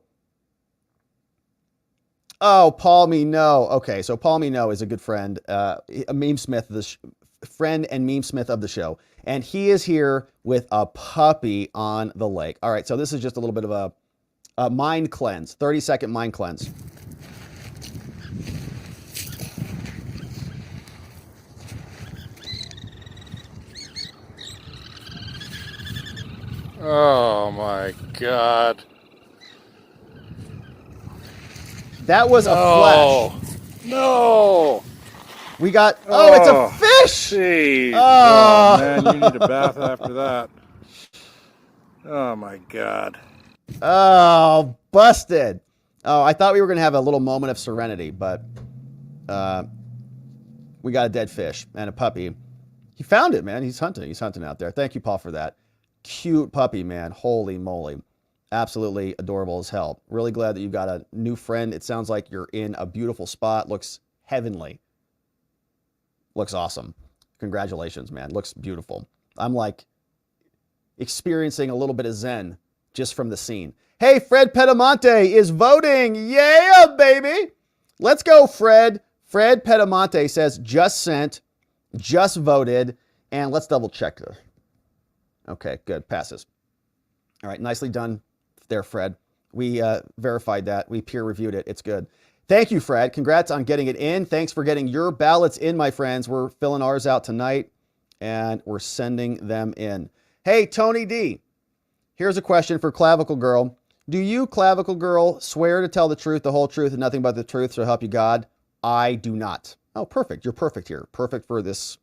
Oh, Paul Mino. Okay, so Paul Mino is a good friend, a meme smith, friend and meme smith of the show. And he is here with a puppy on the lake. All right, so this is just a little bit of a mind cleanse, 30-second mind cleanse. Oh my God. That was a flash. No. We got, it's a fish. Jeez. Oh, man, you need a bath after that. Oh my God. Oh, busted. Oh, I thought we were going to have a little moment of serenity, but we got a dead fish and a puppy. He found it, man. He's hunting. He's hunting out there. Thank you, Paul, for that. Cute puppy, man. Holy moly. Absolutely adorable as hell. Really glad that you've got a new friend. It sounds like you're in a beautiful spot. Looks heavenly. Looks awesome. Congratulations, man. Looks beautiful. I'm like experiencing a little bit of zen just from the scene. Hey, Fred Pedamonte is voting. Yeah, baby. Let's go, Fred. Fred Pedamonte says just sent, just voted, and let's double check this. Okay, good. Passes. All right, nicely done there, Fred. We verified that. We peer reviewed it. It's good. Thank you, Fred. Congrats on getting it in. Thanks for getting your ballots in, my friends. We're filling ours out tonight, and we're sending them in. Hey, Tony D. Here's a question for Clavicle Girl. Do you, Clavicle Girl, swear to tell the truth, the whole truth, and nothing but the truth, so help you God? I do not. Oh, perfect. You're perfect here. Perfect for this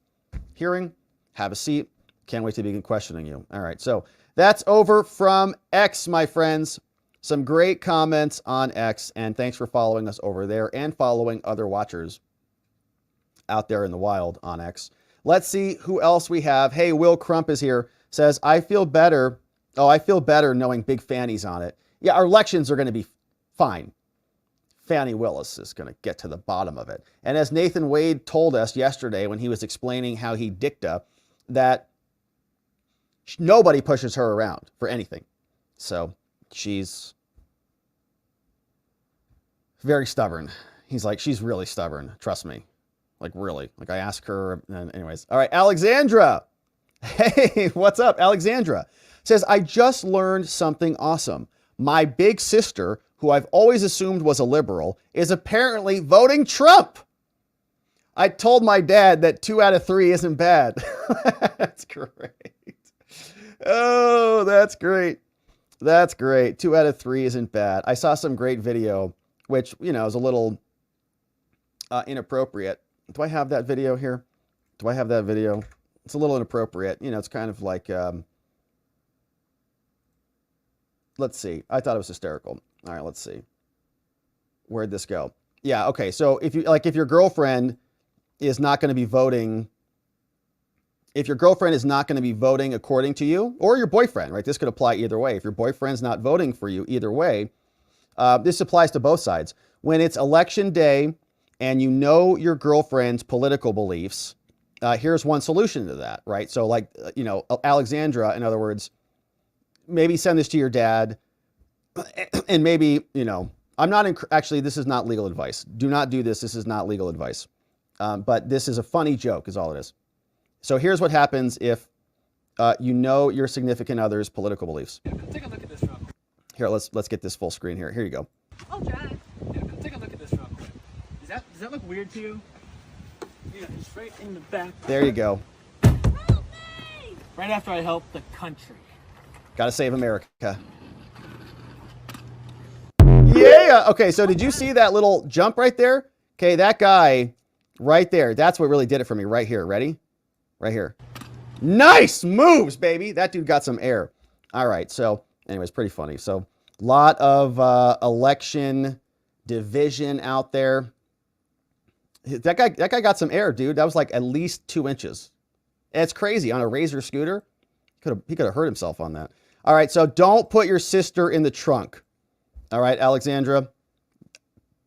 hearing. Have a seat. Can't wait to begin questioning you. All right, so that's over from X, my friends. Some great comments on X, and thanks for following us over there and following other watchers out there in the wild on X. Let's see who else we have. Hey, Will Crump is here. Says, I feel better. Oh, I feel better knowing Big Fanny's on it. Yeah, our elections are going to be fine. Fannie Willis is going to get to the bottom of it. And as Nathan Wade told us yesterday when he was explaining how he dicta, that nobody pushes her around for anything. So she's very stubborn. He's like, she's really stubborn. Trust me. Like, really. Like, I ask her. And anyways. All right. Alexandra. Hey, what's up? Alexandra says, I just learned something awesome. My big sister, who I've always assumed was a liberal, is apparently voting Trump. I told my dad that 2 out of 3 isn't bad. That's great. Oh, that's great. That's great. 2 out of 3 isn't bad. I saw some great video, which, you know, is a little inappropriate. Do I have that video here? Do I have that video? It's a little inappropriate. You know, it's kind of like, let's see. I thought it was hysterical. All right, let's see. Where'd this go? Yeah, okay. So if your girlfriend is not going to be voting, according to you, or your boyfriend, right? This could apply either way. If your boyfriend's not voting for you either way, this applies to both sides. When it's election day and you know your girlfriend's political beliefs, here's one solution to that, right? So like, you know, Alexandra, in other words, maybe send this to your dad and maybe, you know, actually, this is not legal advice. Do not do this. This is not legal advice. But this is a funny joke is all it is. So here's what happens if you know your significant other's political beliefs. Yeah, take a look at this real quick. Here, let's get this full screen here. Here you go. I'll try. Yeah, take a look at this real quick. Does that look weird to you? Yeah, just right in the back. There you go. Help me! Right after I help the country. Gotta save America. Yeah. Okay, so did you see that little jump right there? Okay, that guy right there. That's what really did it for me right here. Ready? Right here. Nice moves, baby. That dude got some air. All right. So anyways, pretty funny. So a lot of election division out there. That guy got some air, dude. That was like at least 2 inches. It's crazy on a Razor scooter. He could have hurt himself on that. All right. So don't put your sister in the trunk. All right, Alexandra.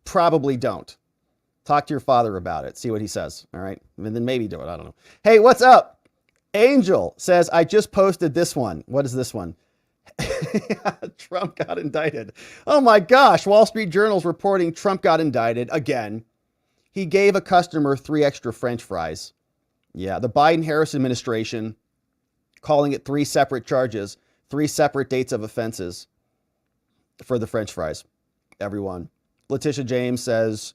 Probably don't. Talk to your father about it. See what he says. All right. And then maybe do it. I don't know. Hey, what's up? Angel says, I just posted this one. What is this one? Trump got indicted. Oh my gosh. Wall Street Journal's reporting Trump got indicted again. He gave a customer 3 extra French fries. Yeah. The Biden-Harris administration calling it 3 separate charges, 3 separate dates of offenses for the French fries. Everyone. Letitia James says,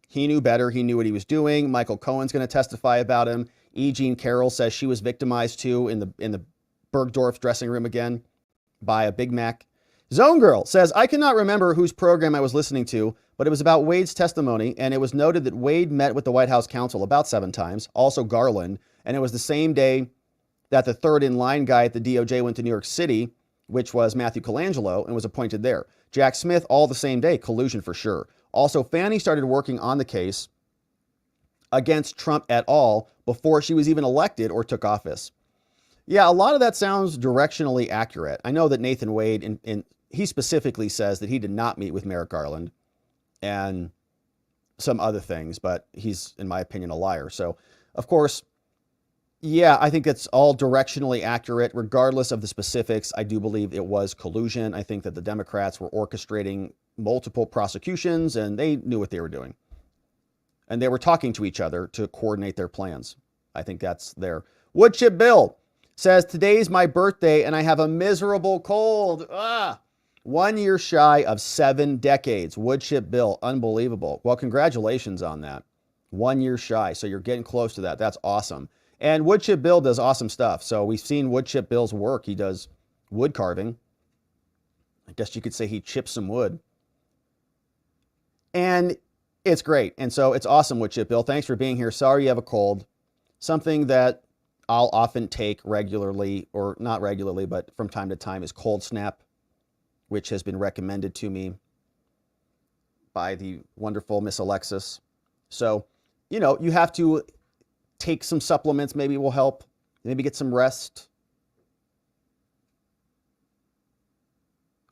he knew better. He knew what he was doing. Michael Cohen's going to testify about him. E. Jean Carroll says she was victimized too in the Bergdorf dressing room again by a Big Mac. Zone Girl says, I cannot remember whose program I was listening to, but it was about Wade's testimony, and it was noted that Wade met with the White House counsel about 7 times, also Garland, and it was the same day that the third in line guy at the DOJ went to New York City which was Matthew Colangelo, and was appointed there. Jack Smith, all the same day, collusion for sure. Also, Fannie started working on the case against Trump et al. Before she was even elected or took office. Yeah, a lot of that sounds directionally accurate. I know that Nathan Wade, he specifically says that he did not meet with Merrick Garland and some other things, but he's, in my opinion, a liar. So, of course, yeah, I think it's all directionally accurate. Regardless of the specifics, I do believe it was collusion. I think that the Democrats were orchestrating multiple prosecutions, and they knew what they were doing. And they were talking to each other to coordinate their plans. I think that's there. Woodchip Bill says, today's my birthday, and I have a miserable cold. 1 year shy of 7 decades. Woodchip Bill, unbelievable. Well, congratulations on that. 1 year shy, so you're getting close to that. That's awesome. And Woodchip Bill does awesome stuff. So we've seen Woodchip Bill's work. He does wood carving. I guess you could say he chips some wood. And it's great. And so it's awesome, Woodchip Bill. Thanks for being here. Sorry you have a cold. Something that I'll often take regularly, or not regularly, but from time to time, is Cold Snap, which has been recommended to me by the wonderful Miss Alexis. So, you know, you have to take some supplements, maybe will help. Maybe get some rest.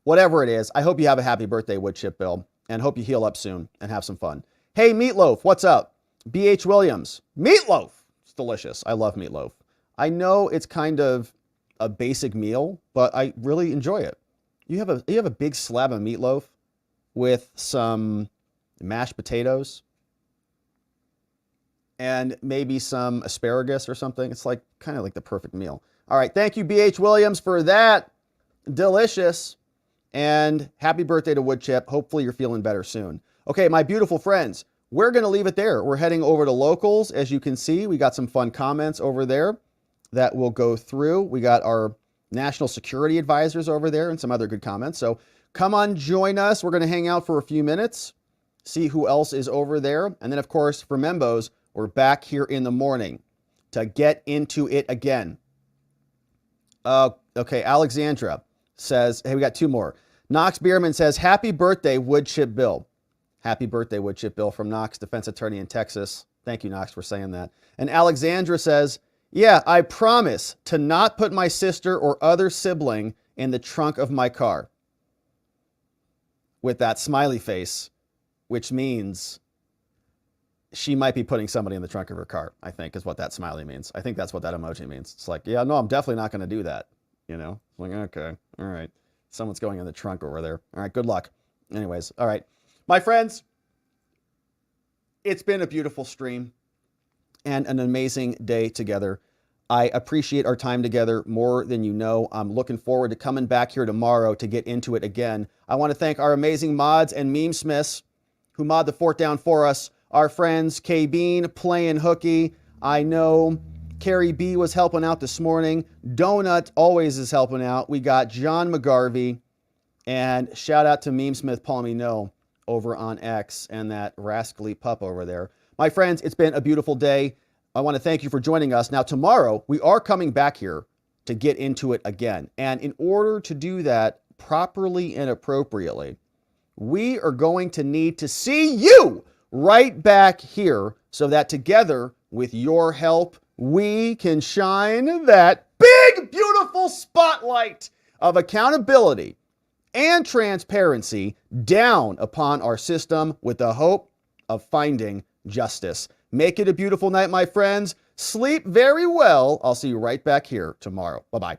Whatever it is, I hope you have a happy birthday, Woodchip Bill, and hope you heal up soon and have some fun. Hey, Meatloaf, what's up? B.H. Williams, meatloaf. It's delicious. I love meatloaf. I know it's kind of a basic meal, but I really enjoy it. You have a big slab of meatloaf with some mashed potatoes and maybe some asparagus or something. It's like kind of like the perfect meal. All right. Thank you, B.H. Williams, for that. Delicious. And happy birthday to Woodchip. Hopefully you're feeling better soon. Okay, my beautiful friends, we're going to leave it there. We're heading over to locals. As you can see, we got some fun comments over there that we'll go through. We got our national security advisors over there and some other good comments. So come on, join us. We're going to hang out for a few minutes, see who else is over there. And then, of course, for Membos, we're back here in the morning to get into it again. Okay, Alexandra says, hey, we got 2 more. Knox Bierman says, happy birthday, Woodchip Bill. Happy birthday, Woodchip Bill, from Knox, defense attorney in Texas. Thank you, Knox, for saying that. And Alexandra says, yeah, I promise to not put my sister or other sibling in the trunk of my car. With that smiley face, which means she might be putting somebody in the trunk of her car, I think is what that smiley means. I think that's what that emoji means. It's like, yeah, no, I'm definitely not going to do that. You know, like, okay, all right. Someone's going in the trunk over there. All right, good luck. Anyways, all right. My friends, it's been a beautiful stream and an amazing day together. I appreciate our time together more than you know. I'm looking forward to coming back here tomorrow to get into it again. I want to thank our amazing mods and meme smiths who mod the fort down for us. Our friends K Bean, Playin' Hooky. I know Carrie B was helping out this morning. Donut always is helping out. We got John McGarvey. And shout out to Meme Smith Palomino over on X and that rascally pup over there. My friends, it's been a beautiful day. I want to thank you for joining us. Now, tomorrow, we are coming back here to get into it again. And in order to do that properly and appropriately, we are going to need to see you right back here so that together, with your help, we can shine that big, beautiful spotlight of accountability and transparency down upon our system with the hope of finding justice. Make it a beautiful night, my friends. Sleep very well. I'll see you right back here tomorrow. Bye-bye.